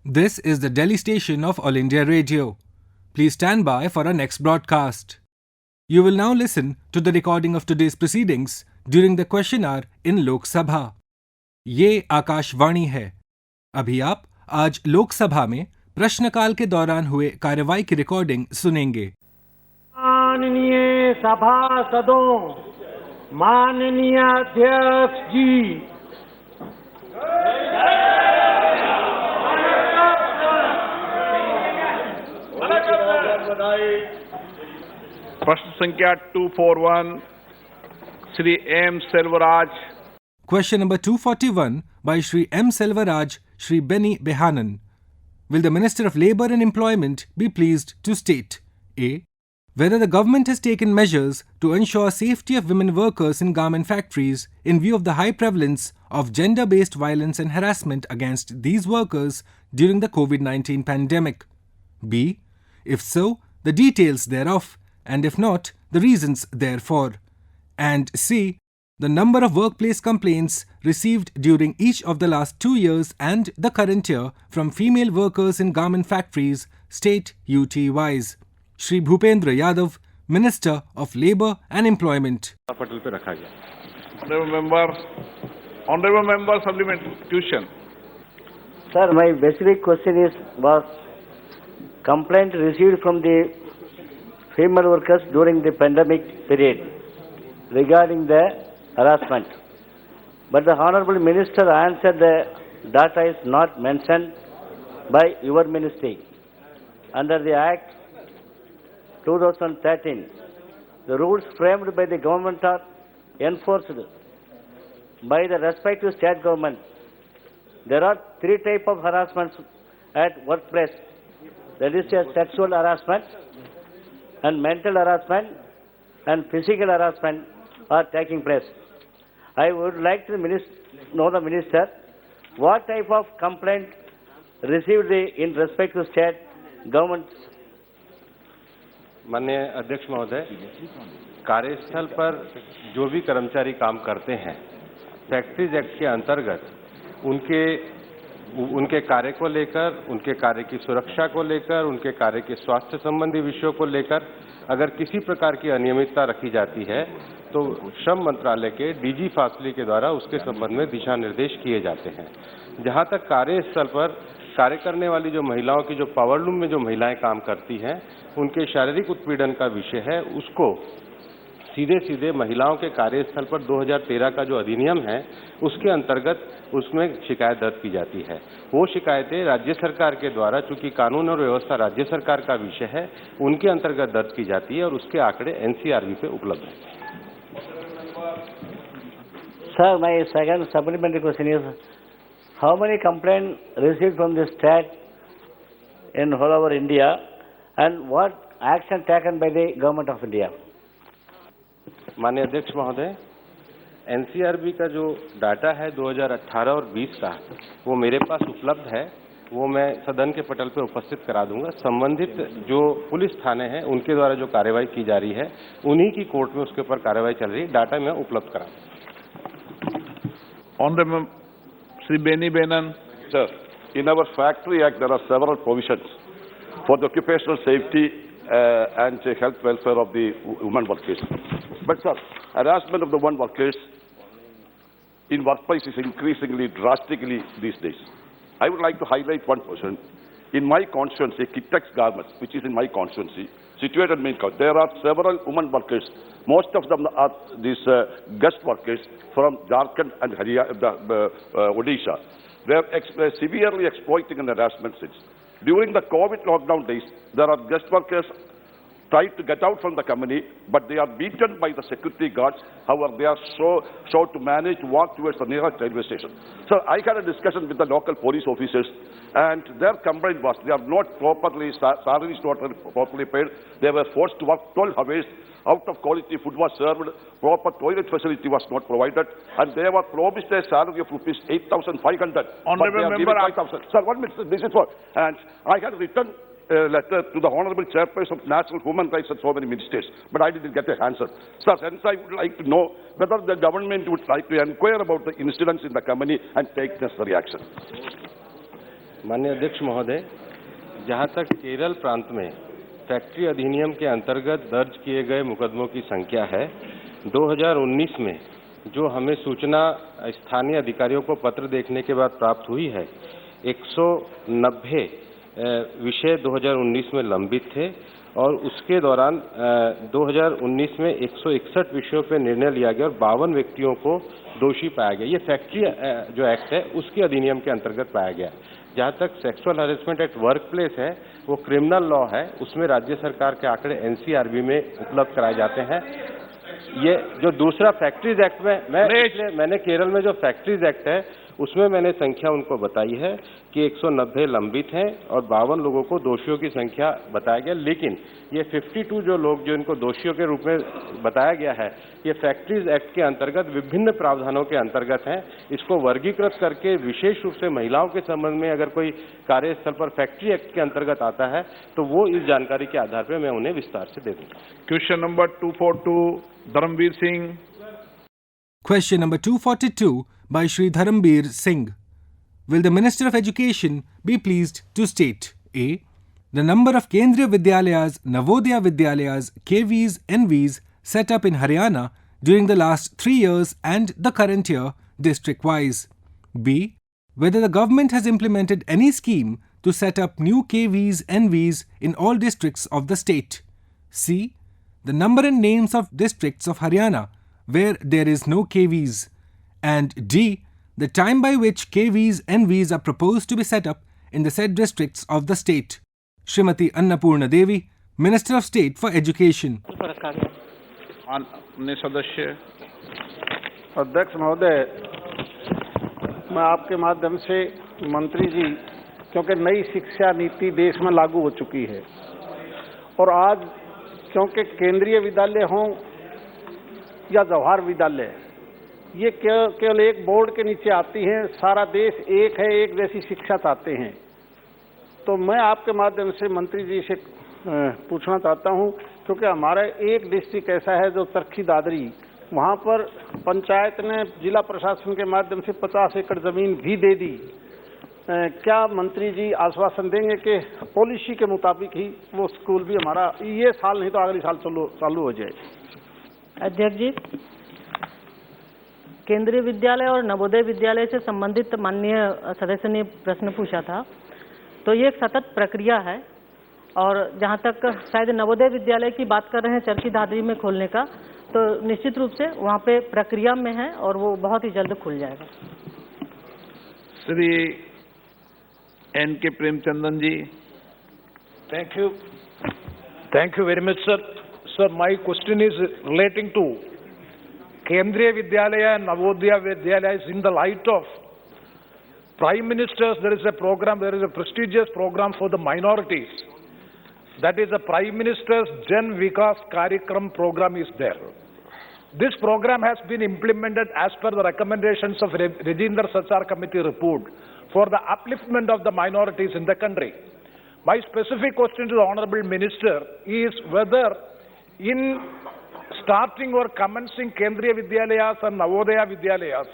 This is the Delhi station of All India Radio. Please stand by for our next broadcast. You will now listen to the recording of today's proceedings during the question hour in Lok Sabha. ये आकाशवाणी है। अभी आप आज लोकसभा में प्रश्नकाल के दौरान हुए कार्यवाही की रिकॉर्डिंग सुनेंगे। माननीय सभासदों, माननीय अध्यक्ष जी, प्रश्न संख्या 241 Shri M Selvaraj. Question number 241 by Shri M. Selvaraj, Shri Benny Behanan. Will the Minister of Labour and Employment be pleased to state A. Whether the government has taken measures to ensure safety of women workers in garment factories in view of the high prevalence of gender-based violence and harassment against these workers during the COVID-19 pandemic. B. If so, the details thereof, and if not, the reasons therefor. And C. The number of workplace complaints received during each of the last 2 years and the current year from female workers in garment factories, state UT-wise. Shri Bhupendra Yadav, Minister of Labour and Employment. Honorable member, supplementation. Sir, my specific question was complaint received from the female workers during the pandemic period regarding the harassment. But the Honorable Minister answered the data is not mentioned by your ministry. Under the Act 2013, the rules framed by the government are enforced by the respective state government. There are 3 types of harassments at workplace. That is sexual harassment and mental harassment and physical harassment are taking place. I would like to know the Minister what type of complaint received in respect to state government. माननीय अध्यक्ष महोदय, कार्यस्थल पर जो भी कर्मचारी काम करते हैं फैक्ट्रीज एक्ट के अंतर्गत उनके कार्य को लेकर, उनके कार्य की सुरक्षा को लेकर, उनके कार्य के स्वास्थ्य संबंधी विषयों को लेकर अगर किसी प्रकार की अनियमितता रखी जाती है तो श्रम मंत्रालय के डीजी फासली के द्वारा उसके संबंध में दिशा निर्देश किए जाते हैं। जहां तक कार्यस्थल पर कार्य करने वाली जो महिलाओं की जो पावरलूम में जो महिलाएं काम करती हैं उनके शारीरिक उत्पीड़न का विषय है, उसको सीधे महिलाओं के कार्यस्थल पर 2013 का जो अधिनियम है उसके अंतर्गत उसमें शिकायत दर्ज की जाती है। वो शिकायतें राज्य सरकार के द्वारा, चूंकि कानून और व्यवस्था राज्य सरकार का विषय है, उनके अंतर्गत दर्ज की जाती है और उसके आंकड़े एनसीआरबी पे उपलब्ध हैं। Sir, my second supplementary question is, how many complaints received from the state in all over India and what action taken by the government of India? माननीय अध्यक्ष महोदय, एनसीआरबी का जो डाटा है 2018 और 20 का वो मेरे पास उपलब्ध है, वो मैं सदन के पटल पर उपस्थित करा दूंगा। संबंधित जो पुलिस थाने हैं उनके द्वारा जो कार्रवाई की जा रही है उन्हीं की कोर्ट में उसके ऊपर कार्रवाई चल रही है, डाटा मैं उपलब्ध करा दूंगा। Honorable Sri Benny Behanan. Sir, in our Factory Act there are several provisions for the occupational safety and health welfare of the women workers. But sir, harassment of the women workers in workplace is increasingly drastically these days. I would like to highlight one portion. In my constituency, Kitex Garments, which is in my constituency, situated in Mainkau, there are several women workers. Most of them are these guest workers from Jharkhand and Odisha. They are severely exploiting and harassment since. During the COVID lockdown days, there are guest workers try to get out from the company, but they are beaten by the security guards. However, they are so to manage to walk towards the nearest railway station. So I had a discussion with the local police officers, and their complaint was they are not properly, salaries not properly paid. They were forced to work 12 hours. Out of quality food was served, proper toilet facility was not provided, and they were promised a salary of rupees 8,500. Honorable member, 5,000. Sir, 1 minute, this is what. And I had written letter to the Honorable Chairperson of National Human Rights and so many ministers, but I didn't get an answer. Sir, hence I would like to know whether the government would like to inquire about the incidents in the company and take necessary action. माननीय अध्यक्ष महोदय, जहां तक केरल प्रांत में factory अधिनियम के अंतर्गत दर्ज किए गए मुकदमों की संख्या है, 2019 में जो हमें सूचना स्थानीय अधिकारियों को पत्र देखने के बाद प्राप्त हुई है, 190 विषय 2019 में लंबित थे और उसके दौरान 2019 में 161 विषयों पर निर्णय लिया गया और 52 व्यक्तियों को दोषी पाया गया। ये फैक्ट्री जो एक्ट है उसके अधिनियम के अंतर्गत पाया गया। जहाँ तक sexual harassment at work place है, वो क्रिमिनल लॉ है, उसमें राज्य सरकार के आंकड़े एनसीआरबी में उपलब्ध कराए जाते हैं। ये जो दूसरा फैक्ट्रीज एक्ट में मैंने केरल में जो फैक्ट्रीज एक्ट है उसमें मैंने संख्या उनको बताई है कि 190 लंबित हैं और 52 लोगों को दोषियों की संख्या बताया गया। लेकिन ये 52 जो लोग जो इनको दोषियों के रूप में बताया गया है, ये फैक्ट्रीज एक्ट के अंतर्गत विभिन्न प्रावधानों के अंतर्गत हैं। इसको वर्गीकृत करके विशेष रूप से महिलाओं के संबंध में अगर कोई कार्यस्थल पर फैक्ट्री एक्ट के अंतर्गत आता है तो वो इस जानकारी के आधार पर मैं उन्हें विस्तार से दे दूंगा। Question number 242, Dharamveer Singh. Question number 242 by Shri Dharamveer Singh. Will the Minister of Education be pleased to state A. The number of Kendriya Vidyalayas, Navodaya Vidyalayas, KVs, NVs set up in Haryana during the last 3 years and the current year district-wise. B. Whether the government has implemented any scheme to set up new KVs, NVs in all districts of the state. C. The number and names of districts of Haryana where there is no KVs. And D. The time by which KVs, NVs are proposed to be set up in the said districts of the state. Srimati Annapurna Devi, Minister of State for Education. अन्य सदस्य। अध्यक्ष महोदय, मैं आपके माध्यम से मंत्री जी, क्योंकि नई शिक्षा नीति देश में लागू हो चुकी है और आज क्योंकि केंद्रीय विद्यालय हों या जवाहर विद्यालय, ये केवल एक बोर्ड के नीचे आती हैं। सारा देश एक है, एक जैसी शिक्षा चाहते हैं। तो मैं आपके माध्यम से मंत्री जी से पूछना चाहता हूं, क्योंकि हमारा एक डिस्ट्रिक्ट ऐसा है जो चरखी दादरी, वहां पर पंचायत ने जिला प्रशासन के माध्यम से 50 एकड़ जमीन भी दे दी। क्या मंत्री जी आश्वासन देंगे कि पॉलिसी के मुताबिक ही वो स्कूल भी हमारा ये साल नहीं तो अगले साल चालू हो जाए? अध्यक्ष जी, केंद्रीय विद्यालय और नवोदय विद्यालय से संबंधित माननीय सदस्य ने प्रश्न पूछा था, तो ये एक सतत प्रक्रिया है और जहां तक शायद नवोदय विद्यालय की बात कर रहे हैं चरखी दादरी में खोलने का, तो निश्चित रूप से वहां पे प्रक्रिया में है और वो बहुत ही जल्द खुल जाएगा। श्री एन के प्रेमचंदन जी। Thank you very much, sir. Sir, my question is relating to Kendriya Vidyalaya and Navodaya Vidyalaya in the light of Prime Minister's, there is a program, there is a prestigious program for the minorities. That is the Prime Minister's Jan Vikas Karyakram program is there. This program has been implemented as per the recommendations of Rajendra Sachar Committee report for the upliftment of the minorities in the country. My specific question to the Honorable Minister is whether in starting or commencing Kendriya Vidyalayas and Navodaya Vidyalayas,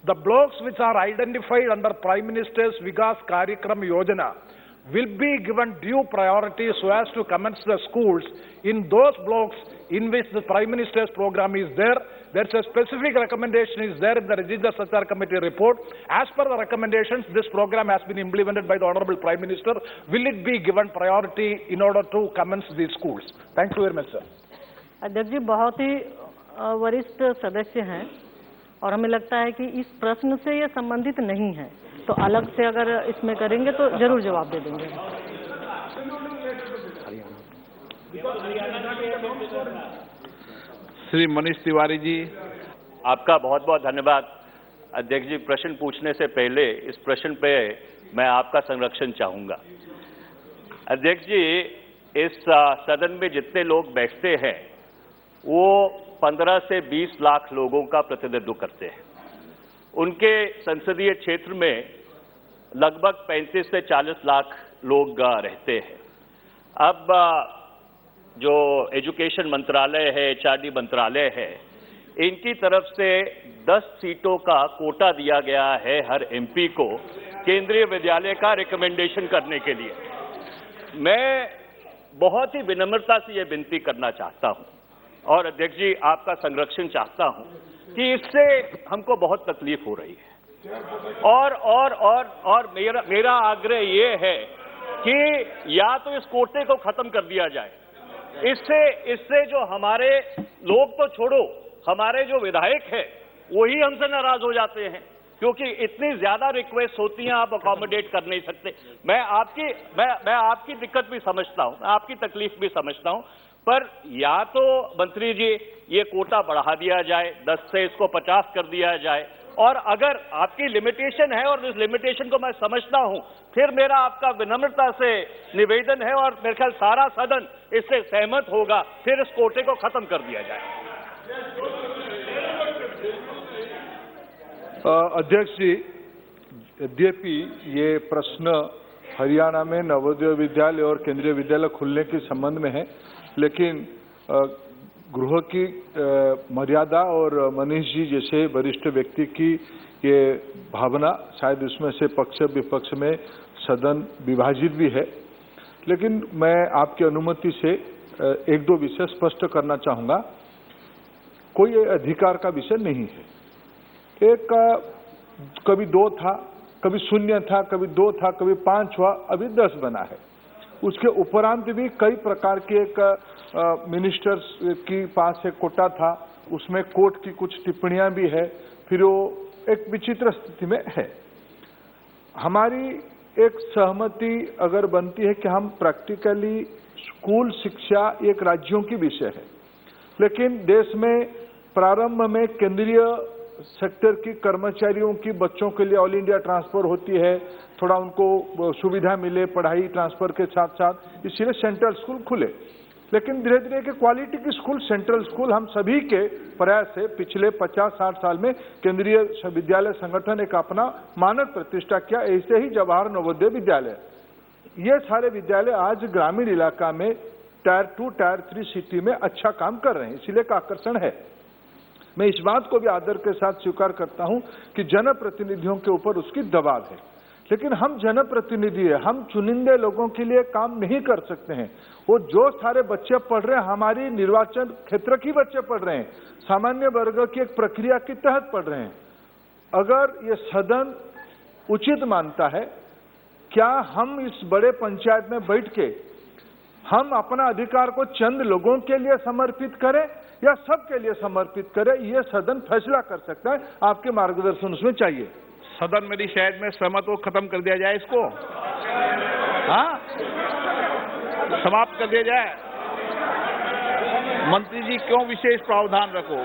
the blocks which are identified under Prime Minister's Vikas Karyakram Yojana will be given due priority so as to commence the schools in those blocks in which the Prime Minister's program is there. There's a specific recommendation is there in the Rajendra Sachar Committee report. As per the recommendations, this program has been implemented by the Honorable Prime Minister. Will it be given priority in order to commence these schools? Thank you very much, sir. अध्यक्ष जी, बहुत ही वरिष्ठ सदस्य हैं और हमें लगता है कि इस प्रश्न से ये संबंधित नहीं है, तो अलग से अगर इसमें करेंगे तो जरूर जवाब दे देंगे। श्री मनीष तिवारी जी। आपका बहुत बहुत धन्यवाद। अध्यक्ष जी, प्रश्न पूछने से पहले इस प्रश्न पे मैं आपका संरक्षण चाहूंगा। अध्यक्ष जी, इस सदन में जितने लोग बैठते हैं वो 15 से 20 लाख लोगों का प्रतिनिधित्व करते हैं। उनके संसदीय क्षेत्र में लगभग 35 से 40 लाख लोग रहते हैं। अब जो एजुकेशन मंत्रालय है, एचआरडी मंत्रालय है, इनकी तरफ से 10 सीटों का कोटा दिया गया है हर एमपी को, केंद्रीय विद्यालय का रिकमेंडेशन करने के लिए। मैं बहुत ही विनम्रता से यह विनती करना चाहता हूं और अध्यक्ष जी आपका संरक्षण चाहता हूं कि इससे हमको बहुत तकलीफ हो रही है और मेरा आग्रह ये है कि या तो इस कोटे को खत्म कर दिया जाए। इससे जो हमारे लोग तो छोड़ो, हमारे जो विधायक हैं वही हमसे नाराज हो जाते हैं क्योंकि इतनी ज्यादा रिक्वेस्ट होती हैं, आप अकोमोडेट कर नहीं सकते। मैं आपकी दिक्कत भी समझता हूं, मैं आपकी तकलीफ भी समझता हूं, पर या तो मंत्री जी ये कोटा बढ़ा दिया जाए, 10 से इसको 50 कर दिया जाए, और अगर आपकी लिमिटेशन है और इस लिमिटेशन को मैं समझता हूं, फिर मेरा आपका विनम्रता से निवेदन है और मेरे ख्याल सारा सदन इससे सहमत होगा, फिर इस कोटे को खत्म कर दिया जाए। अध्यक्ष जी, यद्यपि ये प्रश्न हरियाणा में नवोदय विद्यालय और केंद्रीय विद्यालय खुलने के संबंध में है, लेकिन गृह की मर्यादा और मनीष जी जैसे वरिष्ठ व्यक्ति की ये भावना, शायद इसमें से पक्ष विपक्ष में सदन विभाजित भी है। लेकिन मैं आपकी अनुमति से एक दो विषय स्पष्ट करना चाहूंगा। कोई अधिकार का विषय नहीं है। एक कभी 2 था, कभी 0 था, कभी 2 था, कभी 5 हुआ, अभी 10 बना है। उसके उपरांत भी कई प्रकार के एक मिनिस्टर्स की पास एक कोटा था, उसमें कोर्ट की कुछ टिप्पणियां भी है, फिर वो एक विचित्र स्थिति में है। हमारी एक सहमति अगर बनती है कि हम प्रैक्टिकली स्कूल शिक्षा एक राज्यों की विषय है, लेकिन देश में प्रारंभ में केंद्रीय सेक्टर की कर्मचारियों की बच्चों के लिए ऑल इंडिया ट्रांसफर होती है, थोड़ा उनको सुविधा मिले पढ़ाई ट्रांसफर के साथ साथ, इसीलिए सेंट्रल स्कूल खुले। लेकिन धीरे धीरे के क्वालिटी की स्कूल, सेंट्रल स्कूल हम सभी के प्रयास से पिछले 50-60 साल में केंद्रीय विद्यालय संगठन एक अपना मानक प्रतिष्ठा किया। ऐसे ही जवाहर नवोदय विद्यालय, ये सारे विद्यालय आज ग्रामीण इलाका में टायर 2, टायर 3 सिटी में अच्छा काम कर रहे हैं, इसीलिए का आकर्षण है। मैं इस बात को भी आदर के साथ स्वीकार करता हूं कि जनप्रतिनिधियों के ऊपर उसकी दबाव है, लेकिन हम जनप्रतिनिधि है, हम चुनिंदे लोगों के लिए काम नहीं कर सकते हैं। वो जो सारे बच्चे पढ़ रहे हैं हमारी निर्वाचन क्षेत्र की बच्चे पढ़ रहे हैं, सामान्य वर्ग की एक प्रक्रिया के तहत पढ़ रहे हैं। अगर ये सदन उचित मानता है, क्या हम इस बड़े पंचायत में बैठ के हम अपना अधिकार को चंद लोगों के लिए समर्पित करें या सबके लिए समर्पित करें, यह सदन फैसला कर सकता है। आपके मार्गदर्शन उसमें चाहिए। सदन मेरी शायद में सहमत हो, खत्म कर दिया जाए इसको, हाँ समाप्त कर दिया जाए। मंत्री जी क्यों विशेष प्रावधान रखो,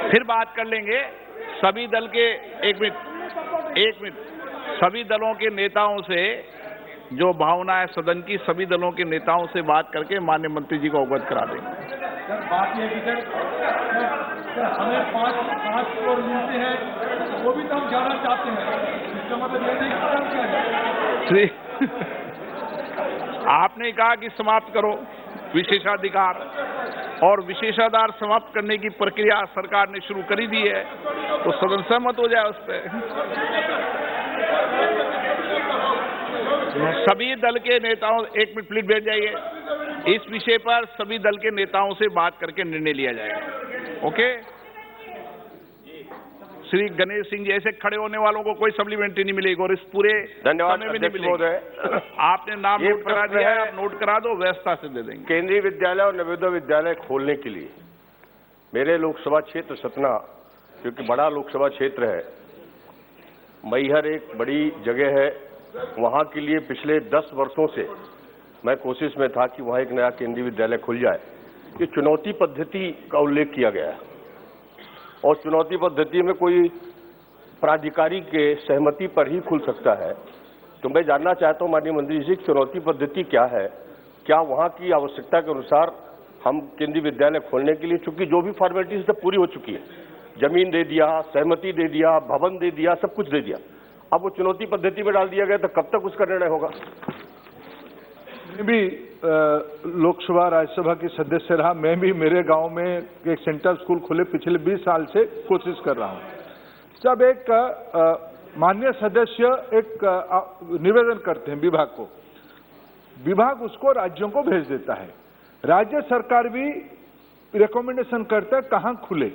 फिर बात कर लेंगे। सभी दल के एक मिनट सभी दलों के नेताओं से जो भावना है सदन की, सभी दलों के नेताओं से बात करके माननीय मंत्री जी को अवगत करा देंगे। सर बात यह है कि हमें 5 करोड़ मिलते हैं, वो भी तो हम जाना चाहते हैं, इसका मतलब ये नहीं खत्म किया जाए। आपने कहा कि समाप्त करो विशेषाधिकार, और विशेषाधिकार समाप्त करने की प्रक्रिया सरकार ने शुरू कर दी है, तो सदन सहमत हो जाए उस पर। सभी दल के नेताओं, एक मिनट प्लीज बैठ जाइए। इस विषय पर सभी दल के नेताओं से बात करके निर्णय लिया जाएगा। ओके, श्री गणेश सिंह जी, ऐसे खड़े होने वालों को कोई सप्लीमेंट्री नहीं मिलेगी और इस पूरे धन्यवाद समय में नहीं मिलेगी। आपने नाम नोट करा दिया है, आप नोट करा दो, व्यवस्था से दे देंगे। केंद्रीय विद्यालय और नवोदय विद्यालय खोलने के लिए मेरे लोकसभा क्षेत्र सतना, क्योंकि बड़ा लोकसभा क्षेत्र है, मैहर एक बड़ी जगह है, वहां के लिए पिछले 10 वर्षों से मैं कोशिश में था कि वहां एक नया केंद्रीय विद्यालय खुल जाए। ये चुनौती पद्धति का उल्लेख किया गया है और चुनौती पद्धति में कोई प्राधिकारी के सहमति पर ही खुल सकता है। तो मैं जानना चाहता हूं माननीय मंत्री जी, चुनौती पद्धति क्या है? क्या वहां की आवश्यकता के अनुसार हम केंद्रीय विद्यालय खोलने के लिए, चूंकि जो भी फॉर्मेलिटीज सब पूरी हो चुकी है, जमीन दे दिया, सहमति दे दिया, भवन दे दिया, सब कुछ दे दिया, अब वो चुनौती पद्धति में डाल दिया गया, तो कब तक उसका निर्णय होगा? भी लोकसभा राज्यसभा की सदस्य रहा, मैं भी मेरे गांव में एक सेंट्रल स्कूल खुले पिछले 20 साल से कोशिश कर रहा हूं। जब एक माननीय सदस्य एक निवेदन करते हैं विभाग को, विभाग उसको राज्यों को भेज देता है, राज्य सरकार भी रिकमेंडेशन करता है कहाँ खुले।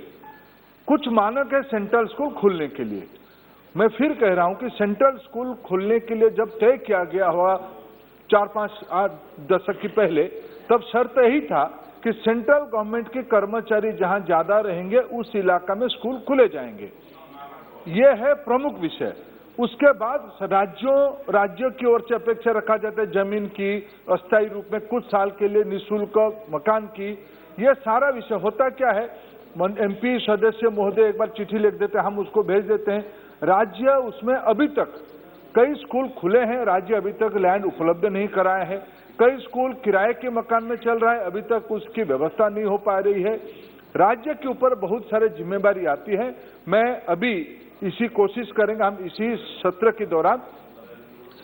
कुछ मानक है सेंट्रल स्कूल खुलने के लिए। मैं फिर कह रहा हूं कि सेंट्रल स्कूल खुलने के लिए जब तय किया गया हुआ 4-5-8 दशक की पहले, तब शर्त यही था कि सेंट्रल गवर्नमेंट के कर्मचारी जहां ज्यादा रहेंगे उस इलाका में स्कूल खुले जाएंगे। ये है प्रमुख विषय। उसके बाद राज्यों की ओर से अपेक्षा रखा जाता है जमीन की, अस्थायी रूप में कुछ साल के लिए निःशुल्क मकान की। ये सारा विषय होता क्या है, एमपी सदस्य महोदय एक बार चिट्ठी लिख देते हैं, हम उसको भेज देते हैं, राज्य उसमें अभी तक कई स्कूल खुले हैं, राज्य अभी तक लैंड उपलब्ध नहीं कराए हैं, कई स्कूल किराए के मकान में चल रहा है, अभी तक उसकी व्यवस्था नहीं हो पा रही है। राज्य के ऊपर बहुत सारे जिम्मेदारी आती है। मैं अभी इसी कोशिश करेंगे, हम इसी सत्र के दौरान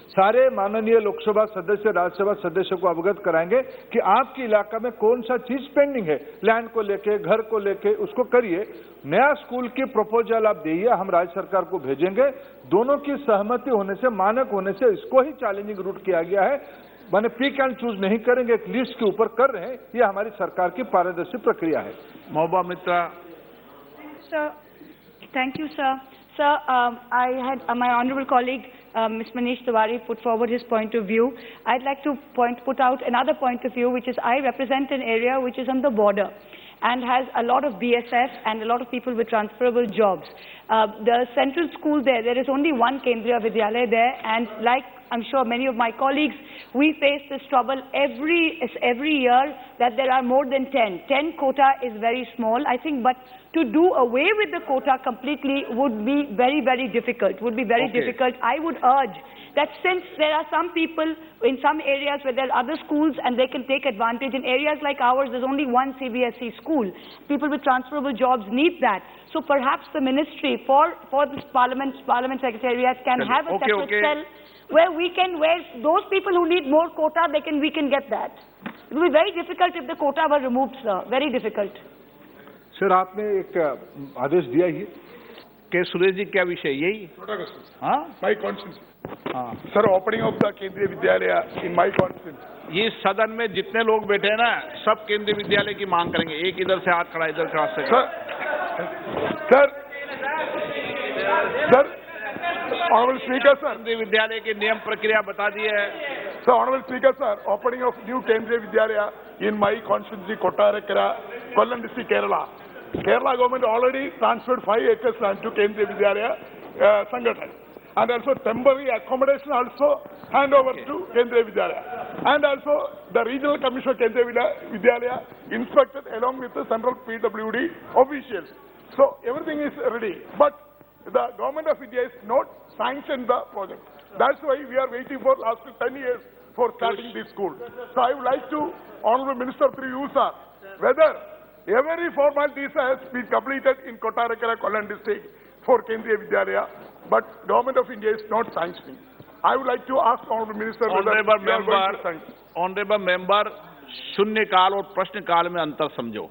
सारे माननीय लोकसभा सदस्य, राज्यसभा सदस्य को अवगत कराएंगे कि आपके इलाका में कौन सा चीज पेंडिंग है, लैंड को लेके, घर को लेके, उसको करिए। नया स्कूल की प्रपोजल आप देइए, हम राज्य सरकार को भेजेंगे। दोनों की सहमति होने से, मानक होने से इसको ही चैलेंजिंग रूट किया गया है। माने पिक एंड चूज नहीं करेंगे, एक लिस्ट के ऊपर कर रहे हैं। ये हमारी सरकार की पारदर्शी प्रक्रिया है। महबूबा मित्रा। Sir, thank you, sir. Sir, I had my honourable colleague, Ms. Manish Tiwari, put forward his point of view. I'd like to put out another point of view, which is I represent an area which is on the border and has a lot of BSF and a lot of people with transferable jobs. The central school there is only one Kendriya Vidyalaya there, and like I'm sure many of my colleagues, we face this trouble every year that there are more than 10. 10 quota is very small, I think, but to do away with the quota completely would be very, very difficult, difficult. I would urge that since there are some people in some areas where there are other schools and they can take advantage, in areas like ours there's only one CBSE school, people with transferable jobs need that. So perhaps the ministry for this parliament secretariat can have a separate cell where those people who need more quota, we can get that. It will be very difficult if the quota were removed, sir. Very difficult. Sir, आपने एक आदेश दिया ही के सुरेश जी, क्या विषय यही? हाँ, माई constituency. हाँ sir, opening of the केंद्रीय विद्यालय इन माई कॉन्स्टिट्यूंसी। ये सदन में जितने लोग बैठे हैं ना, सब केंद्रीय विद्यालय की मांग करेंगे। एक इधर से हाथ खड़ा, इधर से हाथ से सर ऑनरेबल स्पीकर सर, केंद्रीय विद्यालय के नियम प्रक्रिया बता दी है। Sir honourable speaker sir, opening of new केंद्रीय विद्यालय इन माई constituency कोट्टारकरा, Kollam district, Kerala. Kerala government already transferred 5 acres land to Kendriya Vidyalaya Sangathan, and also temporary accommodation also hand over to Kendriya Vidyalaya, and also the regional commissioner Kendriya Vidyalaya inspected along with the central PWD officials. So everything is ready, but the government of India is not sanctioned the project. That's why we are waiting for last 10 years for starting this school. So I would like to, Honorable Minister through you, sir, whether every formalities has been completed in Kottarakara, Kollam district for Kendriya Vidyalaya, but Government of India is not sanctioning. I would like to ask Honorable Minister whether you are going to sanction. Honorable Member, शून्यकाल और प्रश्नकाल में अंतर समझो।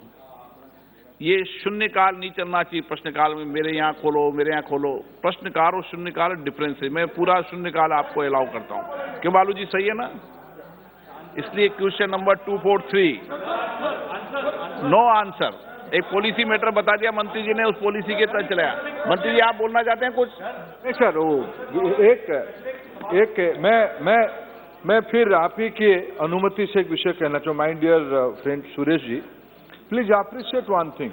ये शून्यकाल नहीं चलना चाहिए प्रश्नकाल में, मेरे यहाँ खोलो, मेरे यहाँ खोलो। प्रश्नकाल और शून्यकाल डिफरेंस है। मैं पूरा शून्यकाल आपको अलाउ करता हूँ। क्यों बालू जी, सही है ना? इसलिए क्वेश्चन नंबर 243 नो आंसर। एक पॉलिसी मैटर बता दिया मंत्री जी ने, उस पॉलिसी के तहत चलाया। मंत्री जी, आप बोलना चाहते हैं कुछ? नहीं सर, मैं फिर आप ही की अनुमति से एक विषय कहना चाहूँ। My dear friend Suresh ji, please appreciate one thing,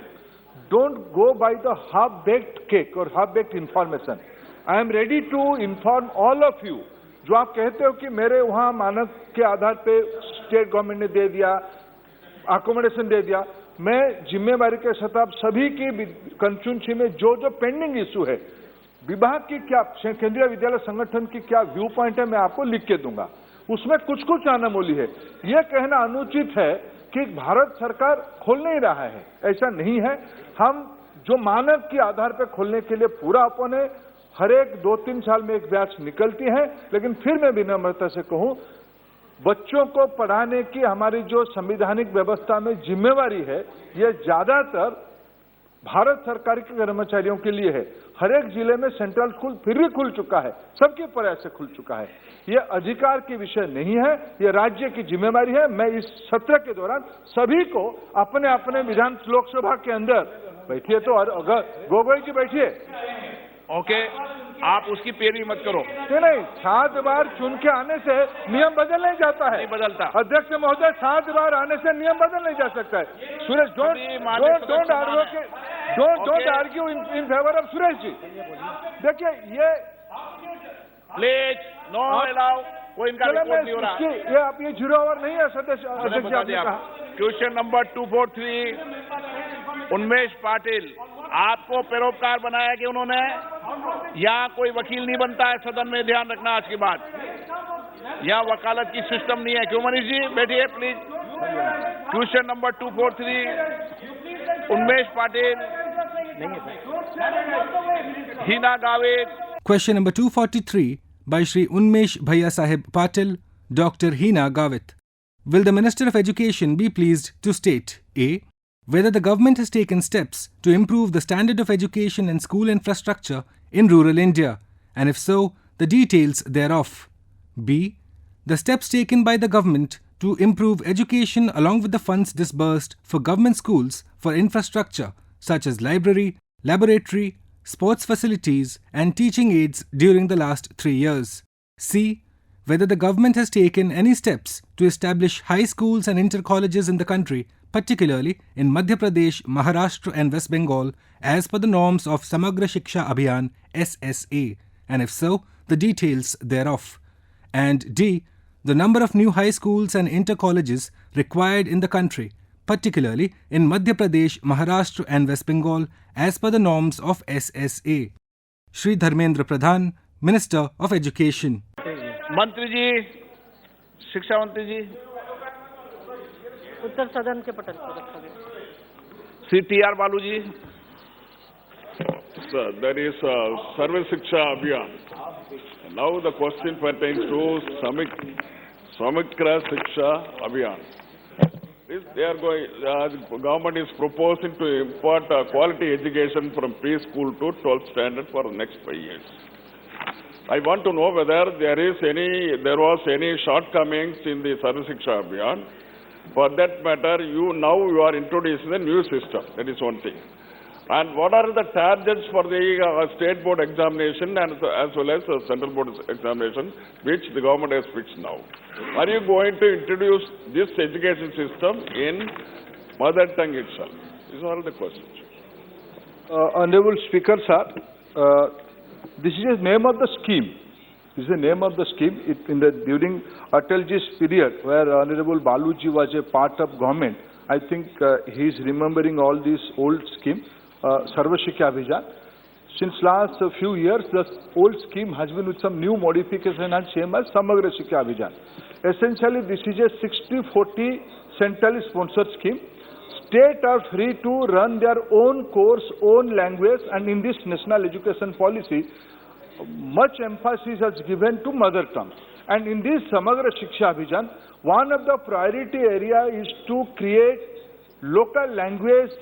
don't go by the half baked cake और half baked information. I am ready to inform all of you. जो आप कहते हो कि मेरे वहां मानक के आधार पे स्टेट गवर्नमेंट ने दे दिया, अकोमोडेशन दे दिया, मैं जिम्मेवारी के साथ आप सभी की कंस्टिट्यूंसी में जो पेंडिंग इशू है, विभाग की क्या, केंद्रीय विद्यालय संगठन की क्या व्यू पॉइंट है, मैं आपको लिख के दूंगा। उसमें कुछ अनामोली है। यह कहना अनुचित है कि भारत सरकार खोल नहीं रहा है, ऐसा नहीं है। हम जो मानक के आधार पर खोलने के लिए पूरा ओपन है। हर एक 2-3 साल में एक बैच निकलती है, लेकिन फिर मैं विनम्रता से कहूं, बच्चों को पढ़ाने की हमारी जो संवैधानिक व्यवस्था में जिम्मेवारी है, यह ज्यादातर भारत सरकार के कर्मचारियों के लिए है। हर एक जिले में सेंट्रल स्कूल फिर भी खुल चुका है, सबके प्रयास से खुल चुका है। ये अधिकार की विषय नहीं है, ये राज्य की जिम्मेदारी है। मैं इस सत्र के दौरान सभी को अपने अपने विधान लोकसभा के अंदर बैठिए, तो अगर गोगोई जी बैठिए, ओके, आप उसकी पैरवी मत करो। नहीं, 7 बार चुन के आने से नियम बदल नहीं जाता है। नहीं बदलता। अध्यक्ष महोदय, 7 बार आने से नियम बदल नहीं जा सकता है। Suresh, don't argue in favour of Suresh ji. देखिए, ये प्लीज नो अलाउ, कोई इनका रिपोर्ट नहीं हो रहा। ये आप ये 0 ओवर नहीं है सदस्य अध्यक्ष जी, आपने कहा। क्वेश्चन नंबर 243, उन्मेष पाटिल, आपको पैरोकार बनाया कि उन्होंने? यहाँ कोई वकील नहीं बनता है सदन में, ध्यान रखना आज के बाद। यहाँ वकालत की सिस्टम नहीं है। क्यों मनीष जी, बैठिए please. Question number 243, Unmesh Patil, Heena Gavit. Question number 243 by Shri Unmesh Bhaiya Sahib Patil, Dr. Hina Gavit. Will the Minister of Education be pleased to state A. Whether the government has taken steps to improve the standard of education and school infrastructure in rural India, and if so, the details thereof. B. The steps taken by the government to improve education along with the funds disbursed for government schools for infrastructure such as library, laboratory, sports facilities and teaching aids during the last 3 years. C. Whether the government has taken any steps to establish high schools and inter-colleges in the country, particularly in Madhya Pradesh, Maharashtra and West Bengal, as per the norms of Samagra Shiksha Abhiyan SSA, and if so, the details thereof. And D. The number of new high schools and inter-colleges required in the country, particularly in Madhya Pradesh, Maharashtra and West Bengal, as per the norms of SSA. Shri Dharmendra Pradhan, Minister of Education. मंत्री जी, शिक्षा मंत्री जी, उत्तर सदन के पटल पर रखा गया। Shri TR बालू जी। Sir, there is Sarva Shiksha Abhiyan. Now the question pertains to Samagra Shiksha Abhiyan. They are going, the government is proposing to impart quality education from preschool to 12th standard for the next 5 years. I want to know whether there was any shortcomings in the Sarva Shiksha Abhiyan. For that matter, you are introducing a new system. That is one thing. And what are the targets for the state board examination and as well as the central board examination, which the government has fixed now? Are you going to introduce this education system in mother tongue itself? These are all the questions. Honorable Speaker, sir, this is the name of the scheme. This is the name of the scheme. During Atalji's period, where Honorable Baluji was a part of government, I think he is remembering all these old schemes. Sarva Shiksha Abhiyan. Since last few years, the old scheme has been with some new modification and same as Samagra Shiksha Abhiyan. Essentially, this is a 60-40 centrally sponsored scheme. States are free to run their own course, own language, and in this national education policy, much emphasis is given to mother tongue. And in this Samagra Shiksha Abhiyan, one of the priority area is to create local language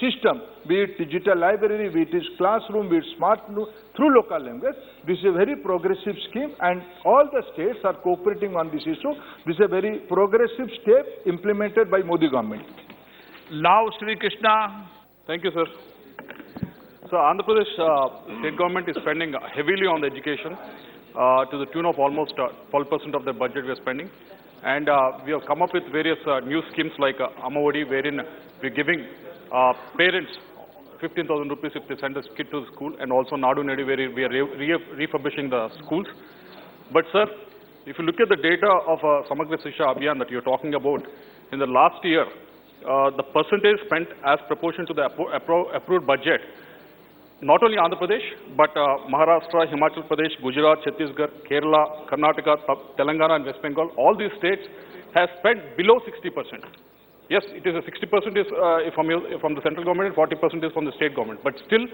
system, be it digital library, be it classroom, be it smart through local language. This is a very progressive scheme and all the states are cooperating on this issue. This is a very progressive step implemented by Modi government. Now, Shri Krishna. Thank you, sir. So, Andhra Pradesh state government is spending heavily on the education to the tune of almost 12% of the budget we are spending. And we have come up with various new schemes like Amavadi, wherein we are giving parents 15,000 rupees if they send a kid to the school, and also Nadu Nedi, where we are refurbishing the schools. But sir, if you look at the data of Samagra Shiksha Abhiyan that you are talking about, in the last year, the percentage spent as proportion to the approved budget, not only Andhra Pradesh, but Maharashtra, Himachal Pradesh, Gujarat, Chhattisgarh, Kerala, Karnataka, Telangana and West Bengal, all these states have spent below 60%. Yes, it is a 60% is from the central government and 40% is from the state government. But still,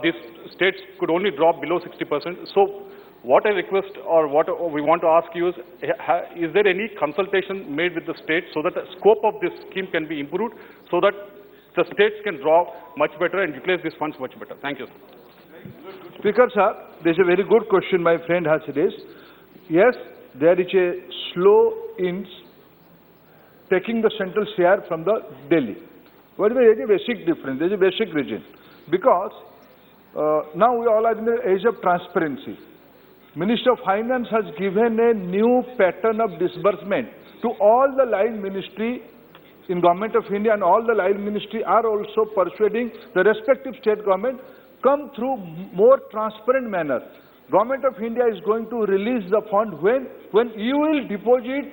these states could only drop below 60%. So, what I request or what we want to ask you is there any consultation made with the states so that the scope of this scheme can be improved so that the states can draw much better and utilize these funds much better? Thank you, sir. Speaker sir, this is a very good question my friend has raised. Yes, there is a slow in taking the central share from the Delhi. But there is a basic difference, there is a basic reason. Because now we all are in the age of transparency. Minister of Finance has given a new pattern of disbursement to all the line ministry in Government of India, and all the line ministry are also persuading the respective state government come through more transparent manner. Government of India is going to release the fund when you will deposit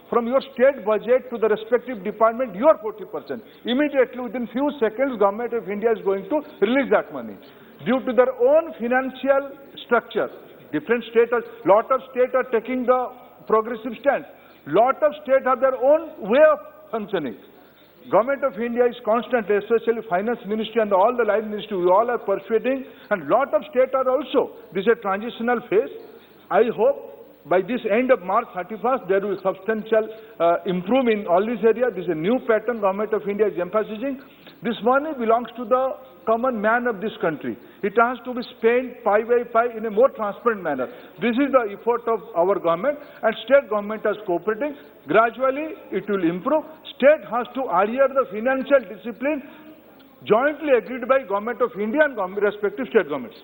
from your state budget to the respective department your 40%. Immediately within few seconds Government of India is going to release that money. Due to their own financial structure, different states, lot of states are taking the progressive stance. Lot of states have their own way of functioning. Government of India is constantly, especially Finance Ministry and all the line ministry, we all are persuading, and lot of states are also. This is a transitional phase. I hope by this end of March 31st, there will be substantial improvement in all these areas. This is a new pattern Government of India is emphasizing. This money belongs to the common man of this country. It has to be spent pie by pie in a more transparent manner. This is the effort of our government, and state government is cooperating. Gradually, it will improve. State has to adhere the financial discipline jointly agreed by Government of India and respective state governments.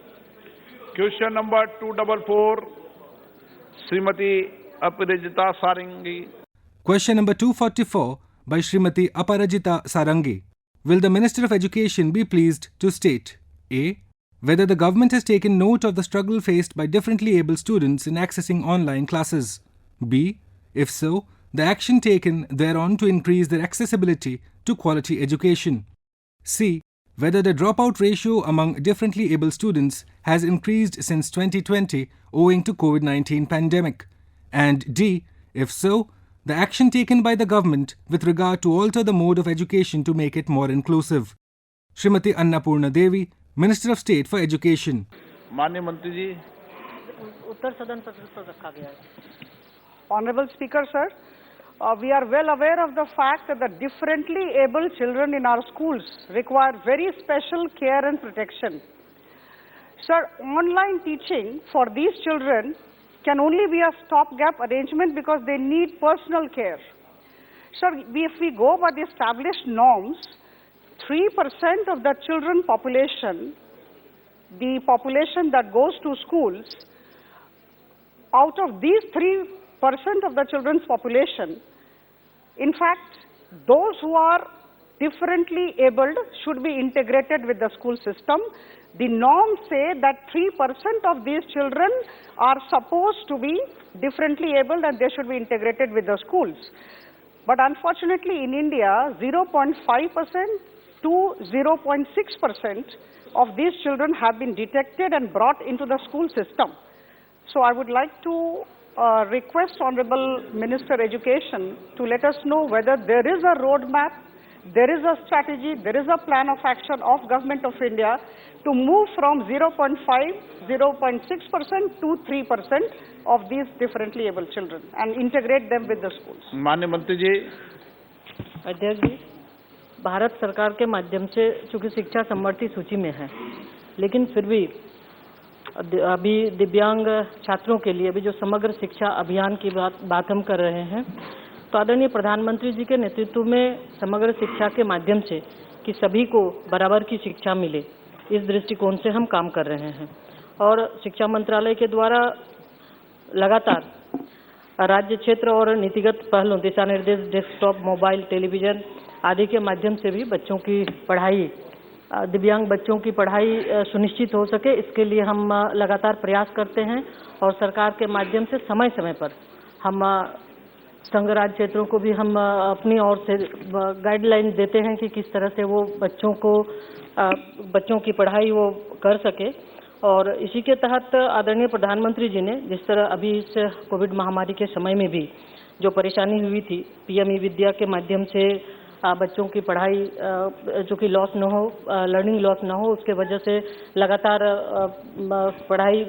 Question number 244, Srimati Aparajita Sarangi. Question number 244 by Srimati Aparajita Sarangi. Will the Minister of Education be pleased to state A. Whether the government has taken note of the struggle faced by differently abled students in accessing online classes. B. If so, the action taken thereon to increase their accessibility to quality education. C. Whether the dropout ratio among differently abled students has increased since 2020 owing to COVID-19 pandemic. And D. If so, the action taken by the government with regard to alter the mode of education to make it more inclusive. Srimati Annapurna Devi, Minister of State for Education. माननीय मंत्री जी, उत्तर सदन पर रखा गया है. Honorable Speaker, sir, we are well aware of the fact that the differently abled children in our schools require very special care and protection. Sir, online teaching for these children can only be a stopgap arrangement because they need personal care. Sir, if we go by the established norms, 3% of the children population, the population that goes to schools, out of these 3% of the children's population, in fact, those who are differently abled should be integrated with the school system. The norms say that 3% of these children are supposed to be differently abled and they should be integrated with the schools. But unfortunately in India, 0.5% to 0.6% of these children have been detected and brought into the school system. So I would like to request Honorable Minister Education to let us know whether there is a roadmap, there is a strategy, there is a plan of action of Government of India to move from 0.5, 0.6% to 3% of these differently abled children and integrate them with the schools. माननीय मंत्री जी, अध्यक्ष जी, भारत सरकार के माध्यम से चूंकि शिक्षा समवर्ती सूची में है, लेकिन फिर भी अभी दिव्यांग छात्रों के लिए भी जो समग्र शिक्षा अभियान की बात हम कर रहे हैं, तो आदरणीय प्रधानमंत्री जी के नेतृत्व में समग्र शिक्षा के माध्यम से कि सभी को बराबर की शिक्षा मिले, इस दृष्टिकोण से हम काम कर रहे हैं। और शिक्षा मंत्रालय के द्वारा लगातार राज्य क्षेत्र और नीतिगत पहलों, दिशा निर्देश, डेस्कटॉप, मोबाइल, टेलीविजन आदि के माध्यम से भी बच्चों की पढ़ाई, दिव्यांग बच्चों की पढ़ाई सुनिश्चित हो सके, इसके लिए हम लगातार प्रयास करते हैं। और सरकार के माध्यम से समय समय पर हम संघ राज्य क्षेत्रों को भी हम अपनी ओर से गाइडलाइन देते हैं कि किस तरह से वो बच्चों की पढ़ाई वो कर सके। और इसी के तहत आदरणीय प्रधानमंत्री जी ने जिस तरह अभी इस कोविड महामारी के समय में भी जो परेशानी हुई थी, पीएम ई विद्या के माध्यम से बच्चों की पढ़ाई जो कि लॉस न हो, लर्निंग लॉस न हो, उसके वजह से लगातार पढ़ाई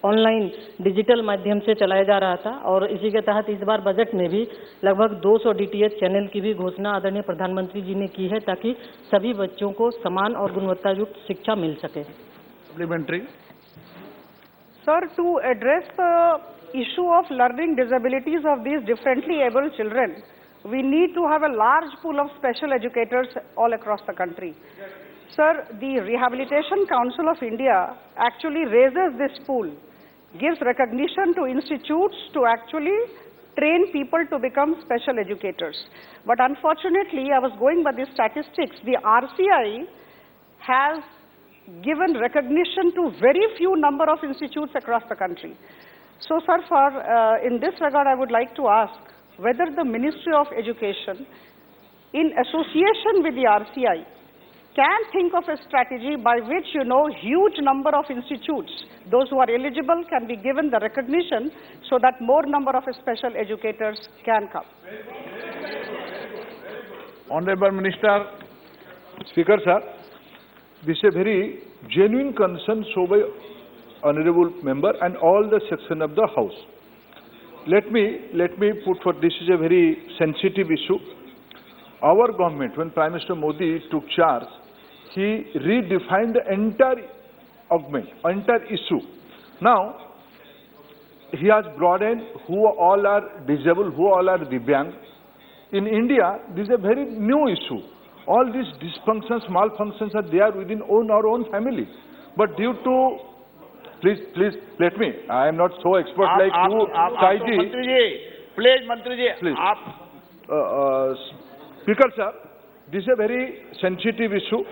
ऑनलाइन डिजिटल माध्यम से चलाया जा रहा था। और इसी के तहत इस बार बजट में भी लगभग 200 डीटीएच चैनल की भी घोषणा आदरणीय प्रधानमंत्री जी ने की है, ताकि सभी बच्चों को समान और गुणवत्ता युक्त शिक्षा मिल सके। Supplementary. Sir, to address the issue of learning disabilities of these differently abled children, we need to have a large pool of special educators all across the country. Sir, the Rehabilitation Council of India actually raises this pool, gives recognition to institutes to actually train people to become special educators. But unfortunately, I was going by the statistics, the RCI has given recognition to very few number of institutes across the country. So, sir, in this regard, I would like to ask whether the Ministry of Education, in association with the RCI, can think of a strategy by which, huge number of institutes, those who are eligible, can be given the recognition so that more number of special educators can come. Honorable Minister. Speaker, sir, this is a very genuine concern shown by Honorable Member and all the section of the House. Let me put forth, this is a very sensitive issue. Our government, when Prime Minister Modi took charge, he redefined the entire issue. Now, he has brought in who all are disabled, who all are divyang. In India, this is a very new issue. All these dysfunctions, malfunctions are there within our own family. But due to, please let me, I am not so expert like you, Saiji. मंत्री जी, please. Speaker sir, this is a very sensitive issue.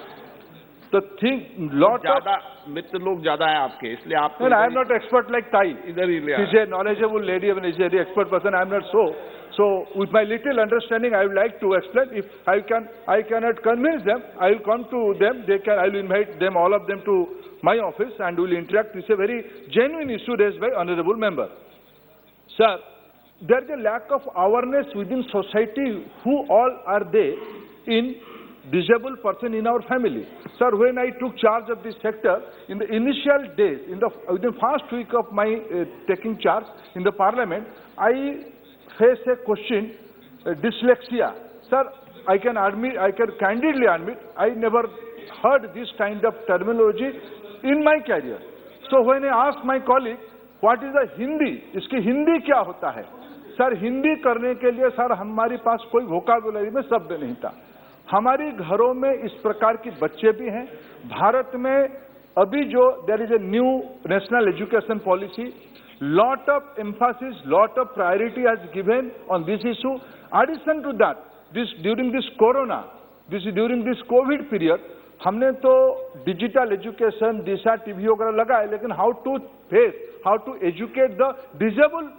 The thing, lot of मित्र लोग ज्यादा हैं आपके, इसलिए आप. I am not expert like Tai. इधर ही ले. She is a knowledgeable lady, and is a very expert person. I am not so. So, with my little understanding, I would like to explain. If I cannot convince them, I will come to them. I will invite them, all of them, to my office, and we will interact. This is a very genuine issue raised by honorable member. Sir, there is a lack of awareness within society. Who all are they in disabled person in our family? Sir, when I took charge of this sector, in the initial days, within first week of my taking charge in the parliament, I face a question, dyslexia. Sir, I can candidly admit, I never heard this kind of terminology in my career. So when I asked my colleague, what is the Hindi? इसकी हिंदी क्या होता है? Sir, Hindi करने के लिए sir हमारे पास कोई vocabulary में शब्द नहीं था. हमारे घरों में इस प्रकार की बच्चे भी हैं. भारत में अभी जो there is a new national education policy, lot of emphasis, lot of priority has given on this issue. Addition to that, during this COVID period, हमने तो digital education, दिशा टीवी वगैरह लगाए, लेकिन how to educate the disabled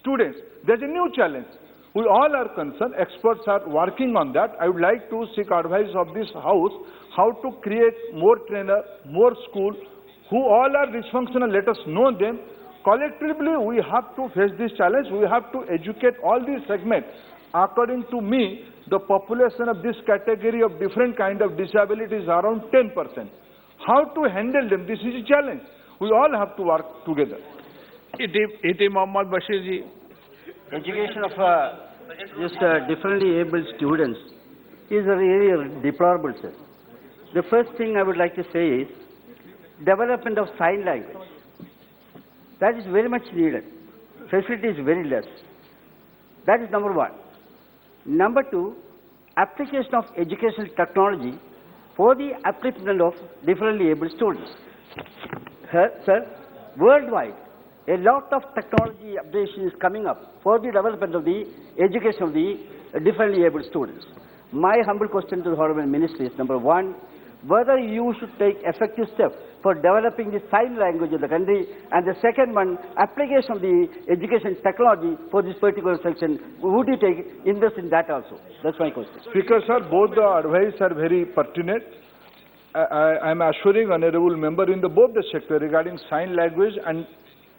students, there's a new challenge. We all are concerned, experts are working on that. I would like to seek advice of this house, how to create more trainer, more school, who all are dysfunctional, let us know them. Collectively, we have to face this challenge. We have to educate all these segments. According to me, the population of this category of different kind of disabilities is around 10%. How to handle them? This is a challenge. We all have to work together. Iti Mohammad Bashir ji. Education of just differently abled students is really deplorable, sir. The first thing I would like to say is development of sign language. That is very much needed. Facility is very less. That is number one. Number two, application of educational technology for the upliftment of differently abled students. Sir, worldwide, a lot of technology updation is coming up for the development of the education of the differently abled students. My humble question to the Honorable Minister is, number one, whether you should take effective steps for developing the sign language of the country, and the second one, application of the education technology for this particular section. Would you invest in that also? That's my question. Speaker, sir, both the advice are very pertinent. I am assuring honorable member in both the sector regarding sign language and